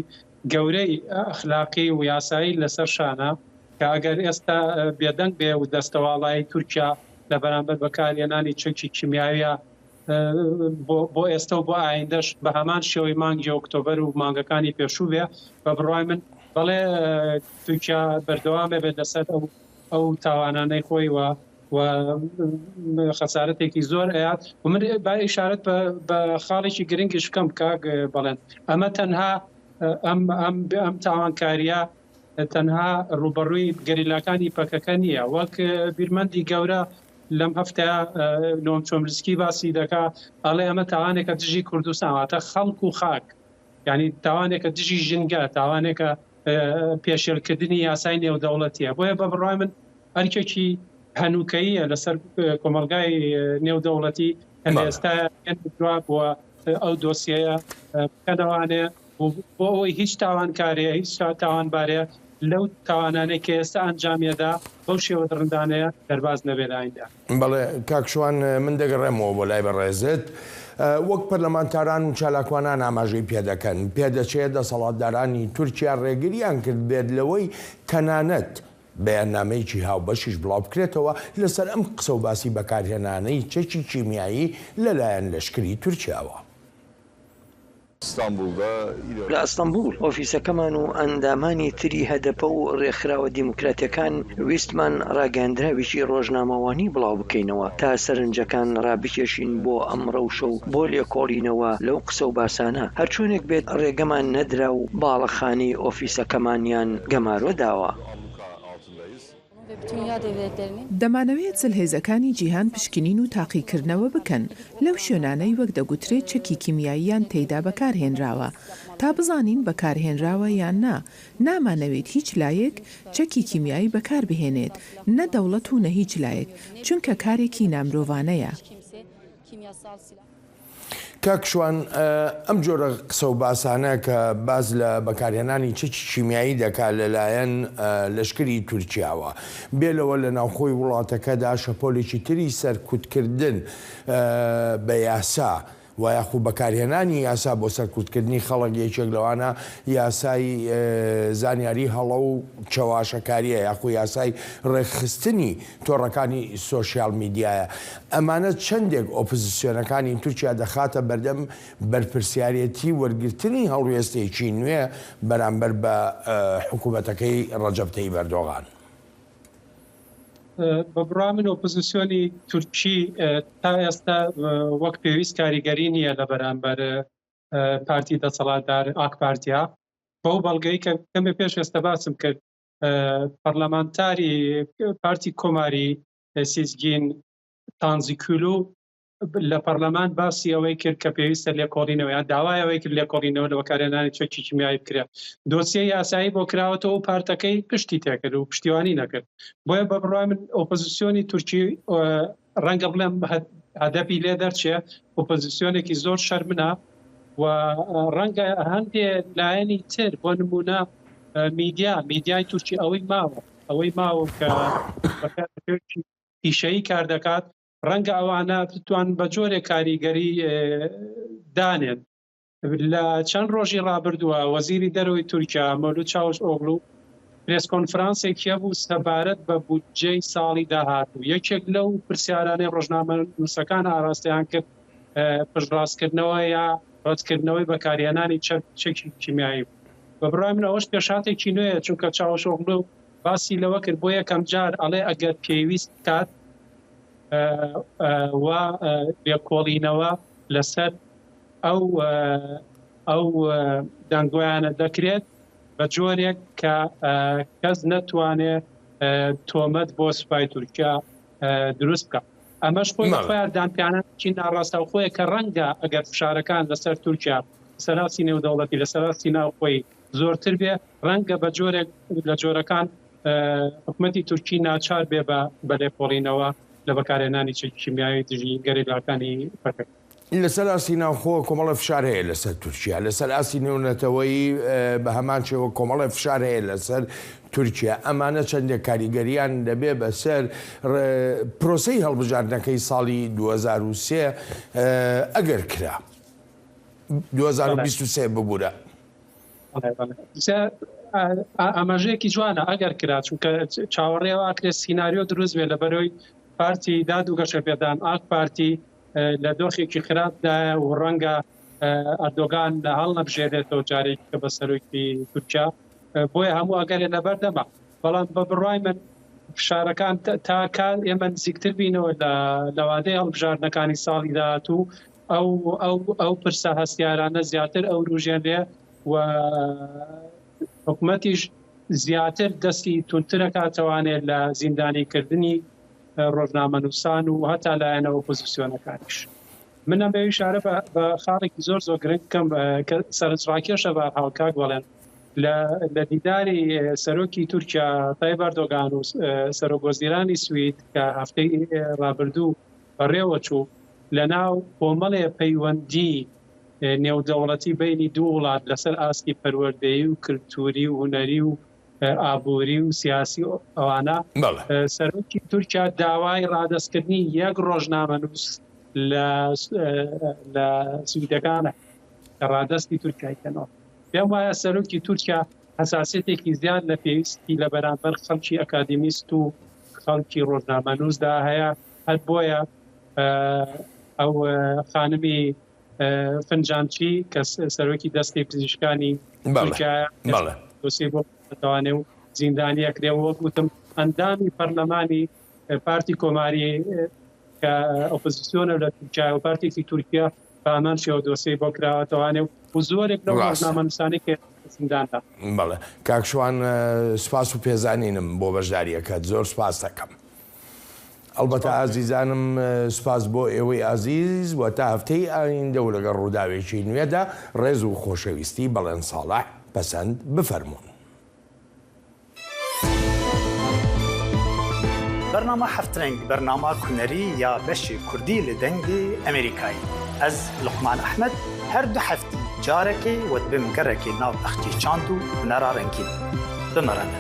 گەورەی ئەخلاقی و یاسایی لەسەر شانە کە ئەگەر ئێستا بێدەنگ بێ و دەستەواڵایی تورکیا لە بەرامبەر بەکارهێنانی چەکی کیمیاویە بۆ ئێستا و بۆ ئایندەش بە هەمان شێوەی مانگی ئۆکتۆبەر و مانگەکانی پێشوو بێ، بە بڕای من بەڵێ تورکیا بەردەوامێ بێت لەسەر ئەو تاوانانەی خۆی و خەسارەتێکی زۆر ئەیات و من با ئیشارەت بە خاڵێکی گرنگیش بکەم کاک بەڵێن ئەمە تەنها ئەم تاوانکاریە تەنها ڕوبەڕووی گەریلاکانی پەکەکە نییە، وەک بیرمەندی گەورە لەم هەفتەیە نۆم چۆمرسکی باسی دەکا ئەڵێ ئەمە تاوانێکە دژی کوردستان واتە خەڵک و خاک، ینی تاوانێکە دژی ژینگە، تاوانێکە پێشێلکردنی یاسای نێودەوڵەتیە. بۆیە بە بڕای من هەرکێکی هەنووکەیە لەسەر کۆمەلگای نێودەوڵەتی ئێستا دوا بووە ئەو دۆسیەیە بکەنەوانێ بۆ ئەوەی هیچ تاوانکارەیە هیچ تاوانبارەیە لەو تاوانانەی کە ئێستا ئەنجامیەدا بەو شێوە دڕندانەیە دەرباز نەبێت ئایندا. بەڵێ کاکشوان من دەگەڕێمەوە بۆ لای بەڕێزت وەک پەرلەمانتاران و چالاکوانان ئاماژەی پێدەکەن پێدەچێت دەسەڵاتدارانی تورکیا ڕێگریان کرد بێت لەوەی تەنانەت بەیاننامەیەکی هاوبەشیش بڵاو بکرێتەوە لەسەر ئەم قسە و باسی بەکارهێنانەی چەکی کیمیایی لەلایەن لەشکری تورکیاوە. لە ئەستەمبول ئۆفیسەکەمان و ئەندامانی تری هەدەپە و ڕێکخراوە دیموکراتیەکان ویستمان ڕاگەاندراوێکی ڕۆژنامەوانی بڵاو بکەینەوە تا سەرنجەکان ڕابکێشین بۆ ئەمڕە و شەو بۆ لێکۆڵینەوە لەو قسە و باسانە هەرچۆنێک بێت ڕێگەمان نەدرا و باڵەخانی ئۆفیسەکەمانیان گەمارۆ داوە. دەمانەوێت جلهێزەکانی جیهان پشکنین و تاقیکردنەوە بکەن لەو شوێنانەی وەک دەگوترێت چەکی کیمیاییان تێیدا بەکارهێنراوە تا بزانین بەکارهێنراوە یان نا. نامانەوێت هیچ لایەک چەکی کیمیایی بەکار بهێنێت، نە دەوڵەت و نە هیچ لایەک، چونکە کارێکی نامرۆڤانەیە. کاکشوان ئەم جۆرە قسە و باسانە کە باز لە بەکارهێنانی چەکی کیمیایی دەکات لەلایەن لەشکری تورکیاوە بێلەوە لە ناوخۆی وڵاتەکەدا شەپۆلێکی تری سەرکوتکردن بە یاسا و یاخو بەکارهێنانی یاسا بۆ سەرکوتکردنی خەڵک یەکێک لەوانە یاسای زانیاری هەڵە و چەواشەکاریە یاخو یاسای ڕێکخستنی تۆڕەکانی سۆشیال میدیایە. ئەمانە چەندێک ئۆپۆزیسیۆنەکانی تورکیا دەخاتە بەردەم بەرپرسیارەتی وەرگرتنی هەڵوێستێکی نوێ بەرامبەر بە حکوومەتەکەی ڕەجەب تەیب ئەردۆغان. بەبڕا من ئۆپۆزیسیۆنی تورکی تا ئێستا وەک پێویست کاریگەری نییە لە بەرامبەر پارتی دەسەڵاتدار ئاک پارتیا. بەو بەڵگەی کە کەمێ پێش ئێستا باسم کرد پەرلەمانتاری پارتی کۆماری سیزگین تانزیکولو لە پەرلەمان باسی ئەوەی کرد کە پێویستە لێکۆڵینەوە یان داوای ئەوەی کرد لێکۆڵینەوە لە بەکارهێنانی چەکی کیمیایی بکرێت. دۆسیە یاسایی بۆ کراوەتەوە و پارتەکەی پشتی تێکرد و پشتیوانی نەکرد. بۆیە بە بڕای من ئۆپۆزیسیۆنی تورکی ڕەنگە بڵێم هەدەفی لێ دەرچێ ئۆپۆزیسیۆنێکی زۆر شەرمنە و ڕەنگە هەندێ لایەنی تر بۆ نمونە میدیای تورکی ئەوەی ماوە کە پیشەیی کار دەکات ڕەنگە ئەوانە بتوان بە جۆرێک کاریگەری دانێن. لە چەند ڕۆژی ڕابردووە وەزیری دەرەوەی تورکیا مەولود چاوشئۆغلو پرێس کۆنفرانسێکیە بوو سەبارەت بە بودجەی ساڵی داهاتوو. یەکێک لەو پرسیارانەی ڕۆژنامە نووسەکان ئاراستەیان کرد پشتڕاستکردنەوە یا ڕەتکردنەوەی بەکارهێنانی چەکی کیمیایی بوو. بە بڕای من ئەوەش پێشاتێکی نوێیە چونکە چاوشئۆغلو باسی لەوە کرد بۆ یەکەم جار ئەڵێ ئەگەر پێویست کات و لێکۆڵینەوە لەسەر ئەو دەنگۆیانە دەکرێت بە جۆرێک کە کەس نەتوانێت تۆمەت بۆ سوپای تورکیا دروست بکات. ئەمەش خۆی خۆیاردانپیانەکی ناڕاستەوخۆیە کە ڕەنگە ئەگەر فشارەکان لەسەر تورکیا سەراسی نێودەوڵەتی لە سەراسی ناوخۆی زۆرتر بێ ڕەنگە بە جۆرێک لە جۆرەکان حکومەتی تورکی ناچار بێ بە لێکۆڵینەوە لە بەکارهێنانی چەکی کیمیایی دژی گەرەلاکانی پەکەک. لەسەر ئاسی ناوخۆ کۆمەڵە فشار هەیە لەسەر تورکیا، لەسەر ئاسی نێونەتەوەی بە هەمان شێوە کۆمەڵە فشار هەیە لەسەر تورکیا. ئەمانە چەندێک کاریگەریان دەبێ بەسەر پرۆسەی هەڵبژاردنەکەی ساڵی 2023 ئەگەر کرا 2023 ببوورە. ئاماژەیەکی جوانە ئەگەر کرا چونکە چاوەڕێەوە ئاکرێت سیناریۆ دروست بێ لەبەرەوەی پارتی داد و گەشەپێدان ئاک پارتی لە دۆخێکی خراپدایە و ڕەنگە ئەردۆغان لە هەڵ نەبژێرێتەوە جارێکی کە بە سەرۆکی تورکیا بۆیە هەموو ئەگەرێ لەبەر دەما. بەڵام بە بڕای من فشارەکان تاکان ئێمە نزیکتر بینەوە لە وادەی هەڵبژاردنەکانی ساڵی داهاتوو ئەو پرسە هەستیارانە زیاتر ئەو ڕوژێنێ و حکومەتیش زیاتر دەستی تونترە کاتەوانێت لە زیندانیکردنی ڕۆژنامەنووسان و هەتا لایەنە ئۆپۆزیسیۆنەکانیش. منە بە ئیشارە بە خاڵێکی زۆر گرنگ بکەم کە سەرنجڕاکێشە بە هاوکاک بڵێن لە دیداری سەرۆکی تورکیا تایب ئەردۆغان و سەرۆکوەزیرانی سوید کە هەفتەی ڕابردوو بەڕێوە چوو لەناو کۆمەڵێ پەیوەندی نێودەوڵەتی بینی دوو وڵات لەسەر ئاستی پەروەردەیی و کلتوری و هونەری و ئابووری و سیاسی ئەوانە سەرۆکی تورکیا داوای ڕادەستکردنی یەک ڕۆژنامەنووس لە سویدەکانە کە ڕادەستی تورکیاکەنەوە. پێم وایە سەرۆکی تورکیا حساسیەتێکی زیاد لە پێویستی لە بەرامبەر خەڵکی ئەکادمیست و خەڵکی ڕۆژنامەنووسدا هەیە. هەر بۆیە ئەو خانمی فنجانچی کە سەرۆکی دەستی پزیشکانی تورکیا دۆسیە بۆ دەتوانێ و زیندانیە کرێەوە گوتم ئەندامی پەرلەمانی پارتی کۆماری کە ئۆپۆزیسیۆنە لە تورکیا و پارتێکی تورکیا پامان شێوە دۆسیە بۆ کراوەتەوانێ و زۆرێک لەو ڕۆژنامەنووسانی کە زینداندا. بەڵێ کاکشوان سپاس و پێزانینم بۆ بەشداریەکەت زۆر سپاس دەکەم. ئەلبەتە ئازیزانم سپاس بۆ ئێوەی ئازیز و تا هەفتەی ئایندە و لەگەڵ ڕووداوێکی نوێدا ڕێز و خۆشەویستی بەڵێن ساڵح پەسەند بفەرمونون. برنامه هفترنگ برنامه کنری یا بشی کردی لدنگی امریکایی از لقمان احمد هر دو هفتی جارکی و بم گرکی ناو اختی چاندو نرارنگی بمرنه.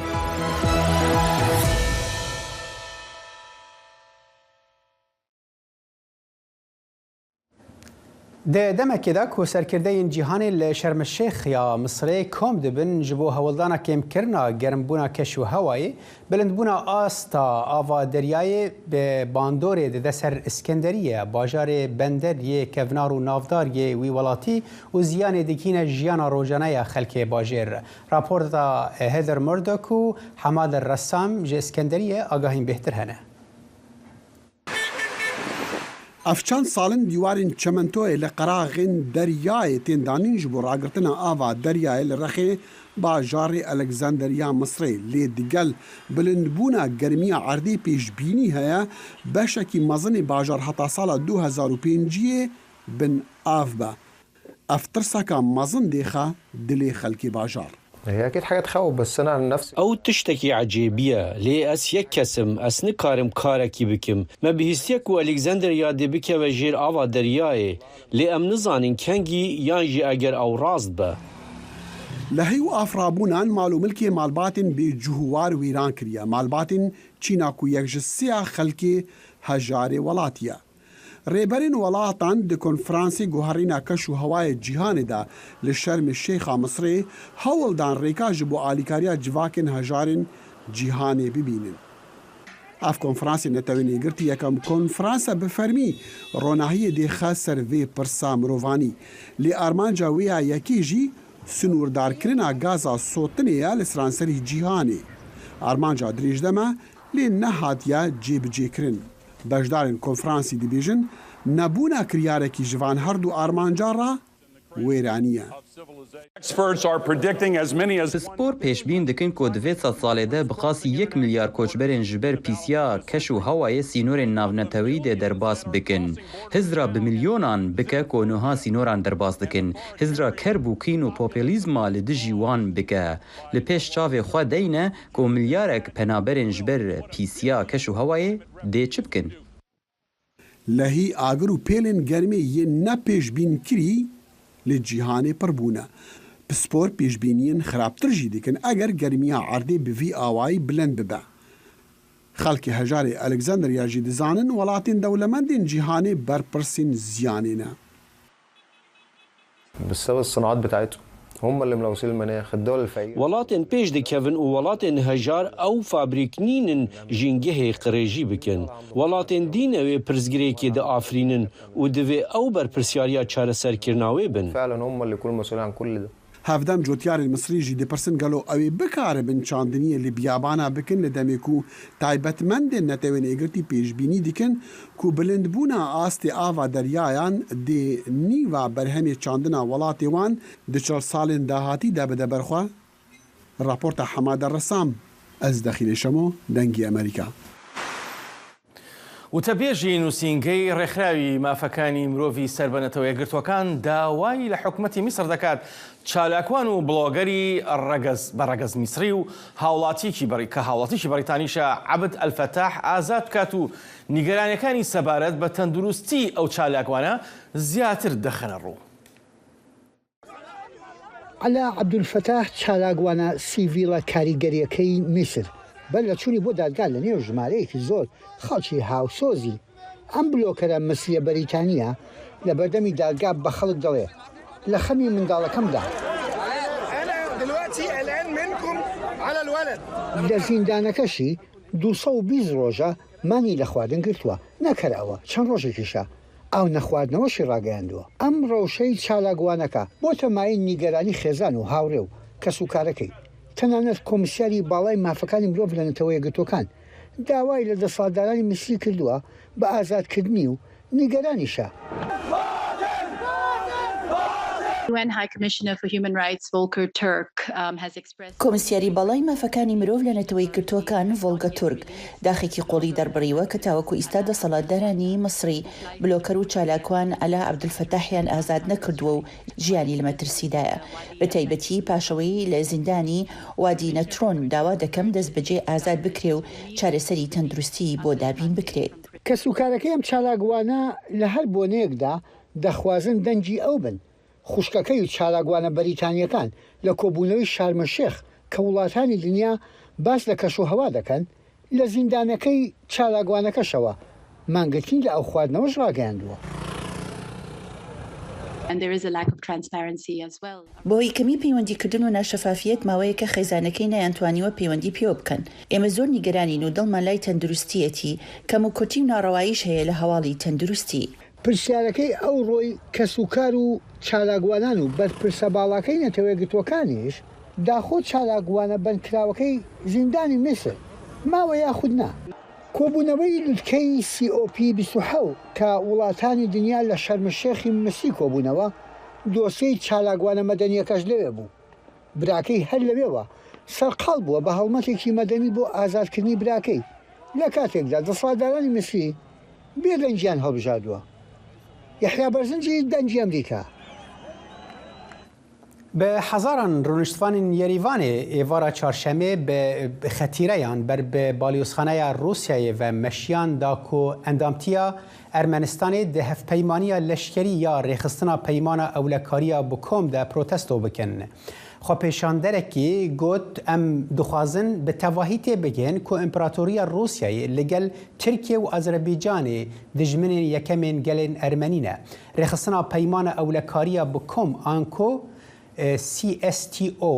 ده دمکی دا کو سرکرده جیهانی لشرم الشیخ یا مصری کم دبن جبو هولدانا کم کرنا گرمبونا کشو هوایی بلندبونا آستا آوا دریای به باندور ده سر اسکندریه باجار بندر یه کونار و نافدار یه وی ولاتی و زیان دکین جیانا روجانه خلک باجر. راپورت هیدر مردوک و حماد الرسام جه اسکندریه آگاهیم بهتر هنه. افچان سالن دیوارین چمنتوی لقراغین دریای تندانین جبو راگرتنا آوا دریای لرخی باجار الکساندریا مصری لی دیگل بلندبونا گرمی عردی پیش بینی هیا بشکی مزن باجار حتا سال 2005 بن آف با افترساکا مزن دیخا دلی خلکی باجار. هي اكيد حاجه تخوف بس انا عن نفسي او تشتكي عجيبيه لي اس يكسم اس نكارم كاركي بكم ما بهستيك والكسندر يادي بك وجير اوا درياي لي ام نزانين كانجي يانجي اگر او راست با لهيو افرابونان مالو ملكي مالباتن بجهوار ويران كريا مالباتن چيناكو يكجسيا خلكي هجاري ولاتيا ريبرين ولاتان دي كونفرانسي گوهرينا كشو هواي جيهان دا لشرم الشيخ مصري هول دان ريكا جبو آليكاريا جواكن هجارين جيهاني ببينن. اف كونفرانسي نتويني قرتي يكم كونفرانسا بفرمي روناهي دي خاسر في برسا مروفاني لي ارمانجا ويا يكيجي سنور دار كرنا غازا صوتنيا لسرانسري جيهاني ارمانجا دريج دما لي نهاتيا جيب جيكرن بەشدارن کۆنفرانسی دەبێژن نەبوونا کریارێکی ژوان هەردوو ئارمانجا ڕا وێرانیە. سپۆر پێشبین دکن کۆ divê sed salê de bi qasî 1 milyar koçberên ji ber pîsiya keş û hewayê sînorên navnetewî de derbas bikin. Hizra bi milyonan bike ku niha sînoran derbas dikin. Hizra kerbûkîn û popülîzma li dijî wan bike. Li pêş çavê xwe deyne ku milyarek penaberên ji ber pîsiya keş û hewayê dê çi bikin. لهی آگر و پیلن گرمی یه نپیشبین کری لجیهانی پر بونه. پسپور پیشبینین خرابتر جیدی کن اگر گرمیا عردی بوی آوائی بلند ببه. خلق هجار الکساندریا جی دزانن ولاتین دولمندین جیهانی برپرسین زیانینا. بسبب الصناعات بتاعتهم هم اللي ملوثين المناخ الدول الفقيرة ولاتن بيش دي كيفن ولاتن هجار او فابريكنين جينجه قريجي بكن ولاتن دينوي برزغريكي دي افرينن ودوي او بر برسياريا چاره سركرناوي بن فعلا هم اللي يكونوا مسؤولين عن كل ده. هفدم جوتیار المصری جی دی پرسن گلو اوی بکار بن چاندنی لی بیابانا بکن لدمی کو تایبتمند نتوین اگرتی پیشبینی دیکن کو بلندبونا آست آوا دریایان دی نیوا برهمی چاندنا ولاتی وان دی 4 سالین داهاتی دا بده برخوا. راپورت حماد الرسام از داخل شمو دنگی امریکا. وتەبێژی نووسینگەی ڕێکخراوی مافەکانی مرۆڤی سەربەنەتەوە یەکگرتوەکان داوای لە حکوومەتی میسر دەکات چالاکوان و بڵۆگەری بەڕەگەز میسری و هاوڵاتیکی بەریتانیشە عەبد ئەلفەتاح ئازاد بکات و نیگەرانیەکانی سەبارەت بە تەندروستی ئەو چالاکوانە زیاتر دەخەنە ڕوو. علا عەبدولفەتاح چالاکوانە سیڤیلە کاریگەریەکەی میسر بەل لە چوونی بۆ دادگا لە نێو ژمارەیەکی زۆر خەڵکی هاوسۆزی ئەم بلۆکەرە مەسریە بەریتانیا لە بەردەمی دادگا بە خەڵک دەڵێ لە خەمی منداڵەکەمدا لە زیندانەکەشی 220 ڕۆژە مانی لە خواردن گرتووە نەکەراوە چەند ڕۆژێکیشە ئاو نەخواردنەوەشی ڕاگەیاندووە. ئەم ڕەوشەی چالاکوانەکە بۆ تەمای نیگەرانی خێزان و هاوڕێ و کەسوکارەکەی تەنانەت کۆمیسیاری باڵای مافەکانی مرۆڤ لە نەتەوە یەکگرتوەکان داوای لە دەسەڵاتدارانی میسری کردووە بە ئازادکردنی و نیگەرانیشە. UN High Commissioner for Human Rights Volker Turk has expressed کۆمسیاری بەڵای مافەکانی مرۆڤ لە نەتەوەی کردووەکان ڤۆلگە تورک داخێکی قۆڵی دەربڕیوە کە تاوەکو ئیستا دەسەڵاتدارانی مەسری بلۆکەر و چالاکوان ئەلا عەبدولفەتاحیان ئازاد نەکردووە و ژیانی لە مەترسیدایە بە تایبەتی پاشەوەی لە زیندانی وادی نەترۆن داوا دەکەم دەست بەجێ ئازاد بکرێ و چارەسەری تەندروستی بۆ دابین بکرێت. کە سوکارەکەی ئەم چالاگوانە لە هەر بۆنەیەکدا دەخوازن دەنجی ئەو بن خوشکەکەی و چالاگوانە بەریتانیەکان لە کۆبوونەوەی شارمەشێخ کە وڵاتانی دنیا باس لە کەش و هەوا دەکەن لە زیندانەکەی چالاگوانەکەشەوە مانگەتین لە ئەو خواردنەوەش ڕاگەیاندووە. بۆی کەمی پەیوەندیکردن و ناشەفافیت ماوەیە کە خێزانەکەی نەیانتوانیوە پەیوەندی پێوە بکەن. ئێمە زۆر نیگەرانین و دڵمان لای تەندروستیەتی کەم و کورتی و ناڕەواییش هەیە لە هەواڵی تەندروستی. پرسیارەکەی ئەو ڕۆی کە سوکار و چالاگوانان و بەرپرسە باڵاکەی نەتەوەیەکگرتوەکانیش داخۆ چالاگوانە بەندکراوەکەی زیندانی میسر ماوە یاخودنا. کۆبوونەوەی لوتکەی COP 27 کە وڵاتانی دنیا لە شەرمەشێخی مسی کۆبوونەوە دۆسیەی چالاگوانە مەدەنیەکەش لەوێ بوو. براکەی هەر لەوێوە سەرقاڵ بووە بە هەڵمەتێکی مەدەنی بۆ ئازادکردنی براکەی لە کاتێکدا دەسەڵاتدارانی مسی بێدەنجیان هەڵبژاردووە. یحیا بەرزنجی دەنجی ئەمریکا. به هزاران رونشتوان یریوان ایوارا چهارشنبه به خطیره‌یان بر به بالیوزخانه روسیه و مشیان داکو اندامتیا ارمنستان ده هفپیمانی لشکری یا ریخستنا پیمان اولکاریا بکم ده پروتستو بکن. خو پیشاندره کی گوت ام دخوازن به تواهیت بگن که امپراتوری روسیه لگل ترکیه و آذربایجان دجمن یکمین گلن ارمنینه. ریخستنا پیمان اولکاریا بکم آنکو CSTO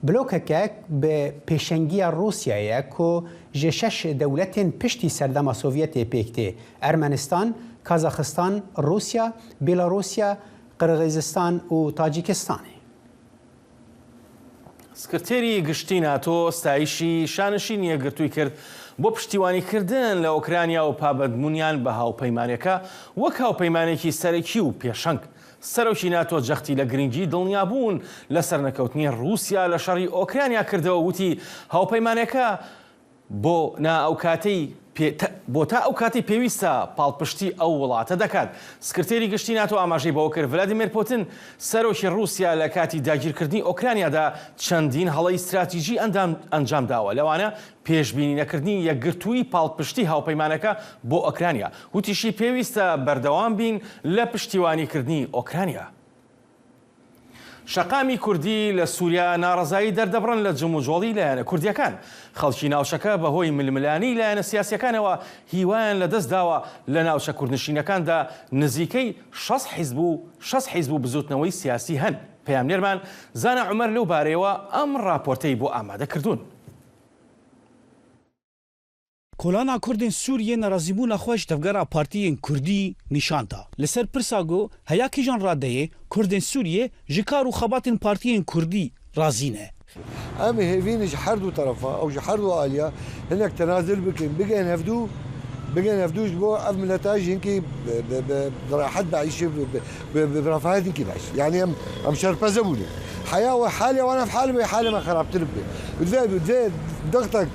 بلوکک به پیشنگی روسیه که جشش دولت پشتی سردم سوویت پیکته ارمنستان، کازاخستان، روسیا، بلاروسیا، قرغیزستان و تاجیکستان. سکرتێری گشتی ناتۆ ستایشی شانشین یەکگرتووی کرد بۆ پشتیوانیکردن لە ئۆکرانیا و پابەدبوونیان بە هاوپەیمانەکە وەک هاوپەیمانێکی سەرەکی و پێشەنگ. سەرۆکی ناتۆ جەختی لە گرنگی دڵنیابوون لە سەرنەکەوتنی رووسیا لە شەڕی ئۆکرانیا کردەوە وتی هاوپەیمانەکە بۆ تا ئەو کاتی پێویستە پاڵپشتی ئەو وڵاتە دەکات. سکرتێری گشتی ناتۆ ئاماژەی بەوە کرد ڤلادیمیر پوتین سەرۆکی رووسیا لە کاتی داگیرکردنی ئۆکرانیادا چەندین هەڵەی استراتیژی ئەنجام داوە لەوانە پێشبینی نەکردنی یەکگرتووی پاڵپشتی هاوپەیمانەکە بۆ ئۆکرانیا وتیشی پێویستە بەردەوام بین لە پشتیوانیکردنی ئۆکرانیا. شەقامی کوردی لە سووریا ناڕەزایی دەردەبڕن لە جموجۆڵی لایەنە کوردیەکان. خەڵکی ناوچەکە بەهۆی ململانی لایەنە سیاسیەکانەوە هیوایان لەدەست داوە لە ناوچە کوردنشینەکاندا نزیکەی 6 حیزب و بزوتنەوەی سیاسی هەن. پەیامنێرمان زانە عومەر لەو بارەیەوە ئەم راپۆرتەی بۆ ئامادە کردوون. کۆلانا کوردên Sûriyê nerazîbûna xwe ji tevgera partiyên Kurdî nîşan da. Li ser pirsa got heya kîjan radeyê Kurdên Sûriyê ji kar û xebatên partiyên Kurdî razî ne. Em hêvîn ji her du tarafa ew ji her du aliya hinek tenazil bikin bigên hevdû ji bo ev mileta jinkî bi rahet beîşê bi refahetînkî beş. Yani em şerpeze bûne. Heya we halê wan ev halê me halê me xerabtir bibe. Divê dextek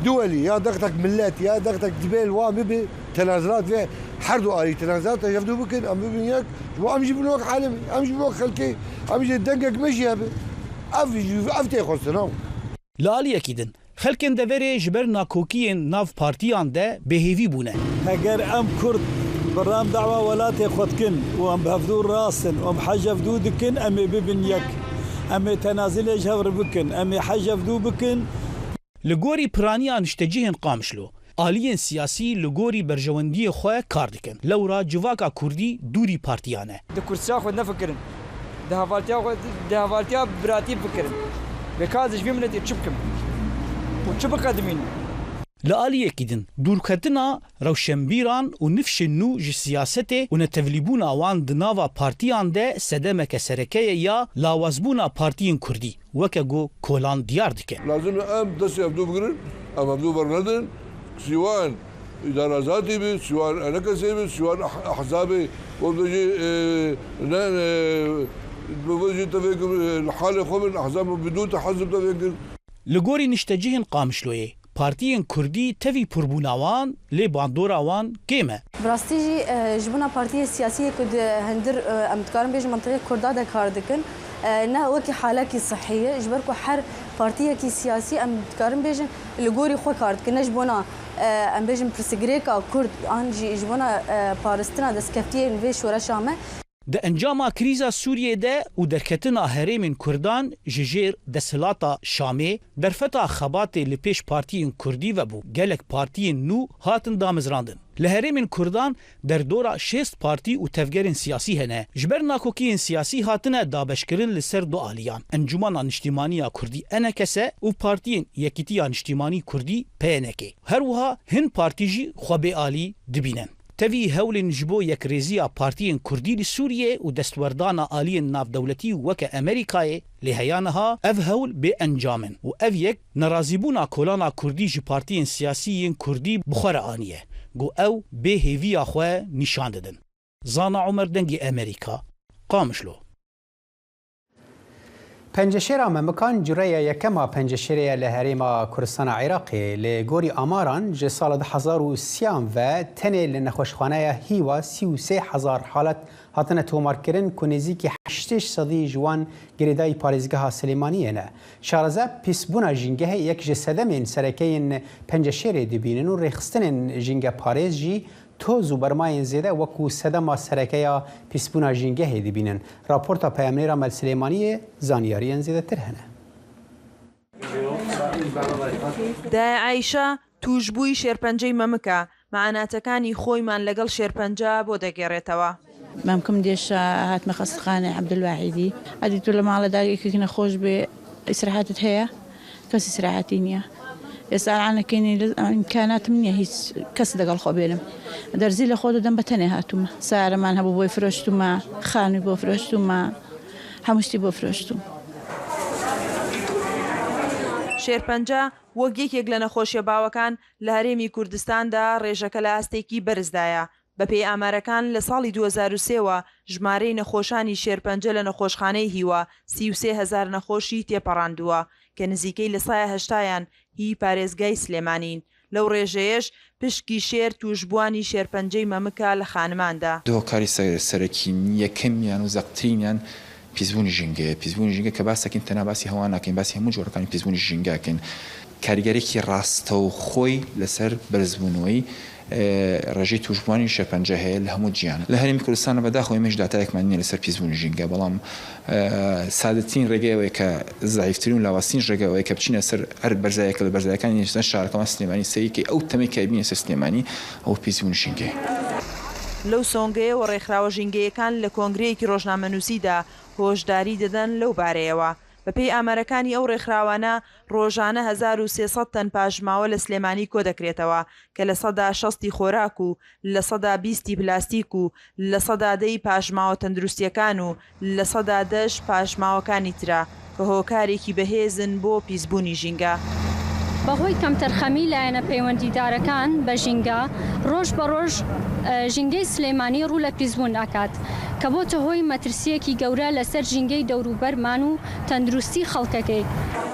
دولي يا دقتك ملات يا دقتك جبال وامبي تنازلات في حردو آلي تنازلات يفدو بكن أم ببنياك وأم جيب لوك عالمي أم جيب لوك خلكي أم جيب دنقك مشي هبه أفتي خلصنا لالي أكيدن خلكن دفري جبر ناكوكيين ناف بارتيان ده بهيفي بونه اگر أم كرد برام دعوة ولاتي خدكن وأم بهفدو راسن وأم حاجة فدو دكن أم ببنياك أم تنازل جهور بكن أم حاجة فدو بكن لگوری پرانیان شتجیهن قامشلو آلیین سیاسی لگوری برجواندی خواه کار دکن لورا جواکا کردی دوری پارتیانه ده کرسیا خود نفکرن ده هوالتیا براتی بکرن بکازش بیمنتی چبکم و چبک قدمین لآلیه کدن دورکتنا روشنبیران و نفش نو جی سیاسته و نتولیبون آوان دناوا پارتیان ده سدمک سرکه یا لاوازبونا پارتیین کردی وکه گو کولان دیار دکن لازم ام دستی ابدو بگرن ام ابدو برندن سیوان اداره ذاتی بی سیوان انکسی بی سیوان احزابی و بجی بوجه تفكر الحالة خمن أحزاب بدون تحزب تفكر لگوری نشتجهن قامشلوی پارتیین کردی تفی پربوناوان لی باندوراوان کیمه براستیجی جبونا پارتی سیاسی کد هندر امتکارن بیش منطقه کرده کار دکن نه وکی حاله کی صحیه جبر کو هر پارتی کی سیاسی امتکارن بیش لگوری خو کار دکن نجبونا ام بیش پرسگریکا کرد آنجی جبونا پارستنا دسکفتی نوی شورا شامه د انجام کریزا سوریه ده و درکتنا هرمین کردان ججیر دسلاتا شامی درفتا خبات لپیش پارتیین کردی و بو گلک پارتیین نو هاتن دامزراندن لهرمین کردان در دورا 6 پارتی و تفگرین سیاسی هنه جبر ناکوکین سیاسی هاتنه دابشکرین لسر دو آلیان انجمان انشتیمانی کردی انکسه و پارتیین یکیتی انشتیمانی کردی پینکه هر وها هن پارتیجی خوابه آلی دبینن تفی هول جبو یک ریزیا پارتیین کردی سوریه و دستوردانا آلین ناف دولتی وک امریکای لهیانها اف هول به انجامن و اف یک نرازیبونا کولانا کردی جی پارتیین سیاسیین کردی بخور آنیه گو او به هیویا خواه نشان ددن زانا عمر دنگی امریکا قامشلو پنجشیرا ممکان جوره یکما پنجشیره لهریما کردستان عراقی لگوری آماران جه سال 2030 و تنه لنخوشخانه هیوا 33,000 حالت هاتنه تومار کرن که نزدیک 8 صدی جوان گریدای پارێزگەها سلێمانیە نه شارەزە پیسبوونا ژینگەهەیە یەک ji sedemên serekeyên penceşêrê dibînin û rêxistinên jînge parêz jî toz û bermayên zêde wekû sedema serekeya pîsbûna jîngehê dibînin. Raporta Peyamnêra Mel Silêmaniyê zaniyariyên zêdetir hene. دای عیشە توشبووی شێرپەنجەی مەمکە معناتەکانی خۆیمان لەگەڵ شێرپەنجە بۆ دەگێڕێتەوە. ممكن ديش هات مخص خانة عبد الواحدي عدي تقول ما على ذلك كنا خوش بإسراحات هي كاس إسراحاتينيا يسأل عنها كيني إمكانات مني هي كاس دقال خبيرم درزيل خود دم بتني هاتوما سعر ما نهبو بوي فرشتوما خاني بو فرشتوما همشتي بو فرشتوم شێرپەنجە وەک یەکێک لە نەخۆشیە باوەکان لە هەرێمی کوردستاندا ڕێژەکە لە ئاستێکی بەرزدایە. بەپێی ئامارەکان لە ساڵی 2023ەوە ژمارەی نەخۆشانی شێرپەنجە لە نەخۆشخانەی هیوا 33,000 نەخۆشی تێپەڕاندووە کە نزیکەی لە سایە هەشتایان هی پارێزگای سلێمانین. لەو ڕێژەیەش پشکی شێر توشبوانی شێرپەنجەی مەمکە لە خانماندا. دۆکاری سەرەکی یەکەمیان و زەقترینیان پیسبوونی ژینگە کە باسەکەین تەنها باسی هەوا ناکەین باسی هەموو جۆرەکانی پیسبوونی ژینگاکەین کاریگەرێکی ڕاستە و خۆی لەسەر بەرزبوونەوەی ڕێژەی توشبوانی شێرپەنجە هەیە لە هەموو جیان لە هەرێمی کوردستانە بەداخەوەی مێژ داتایەکمان نییە لەسەر پیسبوونی ژینگە بەڵام سادەترین ڕێگەیەوەی کە زایفترین و لاوازترین ڕێگەوەی کە بچینە سەر هەر بەرزایەکە لە بەرزایەکانی شارەکەمان سلێمانی سەیەکی ئەو تەمەی کە بینە سەر سلێمانی ئەو پیسبوونی ژینگەیە. لەو سۆنگەیەوە ڕێکخراوە ژینگەیەکان لە کۆنگرەیەکی ڕۆژنامەنووسیدا هۆشداری دەدەن لەو بارەیەوە. بەپێی ئامارەکانی ئەو ڕێکخراوانە ڕۆژانە 1300 تەن پاژماوە لە سلێمانی کۆ دەکرێتەوە کە لە 60 خۆراک و لە 20 پلاستیک و لە 10 پاژماوە تەندروستیەکان و لە 10 پاژماوەکانی ترا کە هۆکارێکی بەهێزن بۆ پیسبوونی ژینگە. بەهۆی کەمتەرخەمی لایەنە پەیوەندیدارەکان بە ژینگە ڕۆژ بە ڕۆژ ژینگەی سلێمانی ڕوو لە پیسبوون ئاکات کە بۆتە هۆی مەترسیەکی گەورە لەسەر ژینگەی دەوروبەرمان و تەندروستی خەڵکەکەی.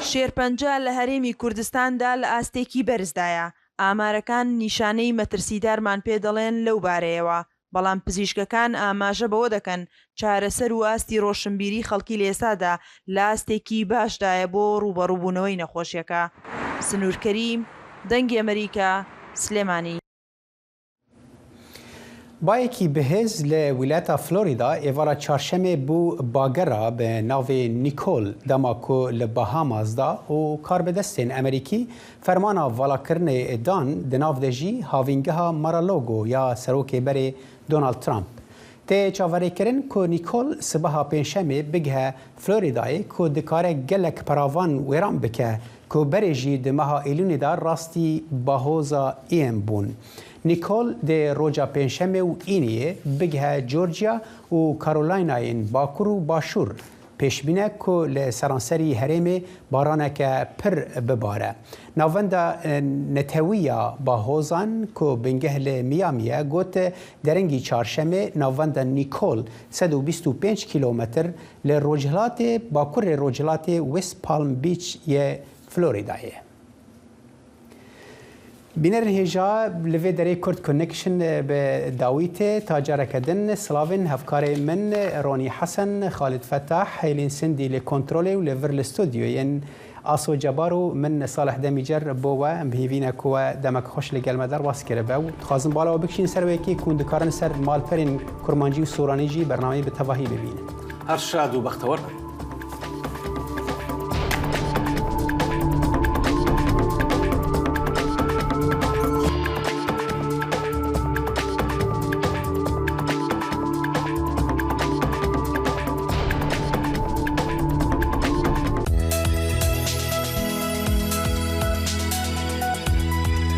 شێرپەنجە لە هەرێمی کوردستاندا لە ئاستێکی بەرزدایە. ئامارەکان نیشانەی مەترسیدارمان پێ دەڵێن لەو بارەیەوە. بەڵام پزیشکەکان ئاماژە بەوە دەکەن چارەسەر و ئاستی ڕۆشنبیری خەڵکی لێسادا لە ئاستێکی باشدایە بۆ ڕوبەڕووبوونەوەی نەخۆشیەکە. سنوور کەریم دەنگی ئەمریکا سلێمانی. بایەکی بەهێز لە ویلایەتە فلۆریدا ئێوارە چارشەمێ بوو باگەرە بە ناوێ نیکۆل دەماکۆ لە بەهامازدا و کاربەدەستێن ئەمریکی فەرمانە ڤالاکردنê دان di nav de jî havîngeha Mar-a-Lago ya serokêberê Donald Trump. Tê çaverêkirin ku Nîkol sibeha pênşemê bigihe Florîdayê ku dikare gelek peravan wêran bike ku berê jî di meha Îlûnê de rastî bahoza êm bûn. Nîkol dê roja pênşemê û îniyê bigihe Georgia û Carolinayên Bakur û Başûr. پێشبینە کۆ لە سەرانسەری هەرێمێ بارانێکە پر ببارە. ناوەندە نەتەویە باهۆزان کۆ بنگەه لە میامیە گوت دەرەنگی چارشەمێ ناوەندە نیکۆل 125 کیلۆمەتر لە ڕۆژهڵاتێ باکوڕێ ڕۆژهڵاتێ وست پالم بیچ یە فلۆریدایە. بینەر هێژا لەوێ دەرەی کورد کۆنێکشن بە داویتێ تاجارەکەدن سلاوین هەفکارێ من ڕۆنی حەسەن خالد فەتاح هەیلین سندی لێ کۆنترۆلێ و لێڤر لە ستۆدیۆیەن ئاسۆ جەبار و من ساڵح دەمیجەر بۆوە ئەم هیڤینە کووە دەمەک خۆش لە گەلمەدەر واسکرە بە و خوازم باڵەوە بکشین سەرەوەیەکی کوندکارن سەر مالپەرین کورمانجی و سۆرانیژی بەرنامەی بە تەواهی ببینن. هەر شاد و بەختەوەر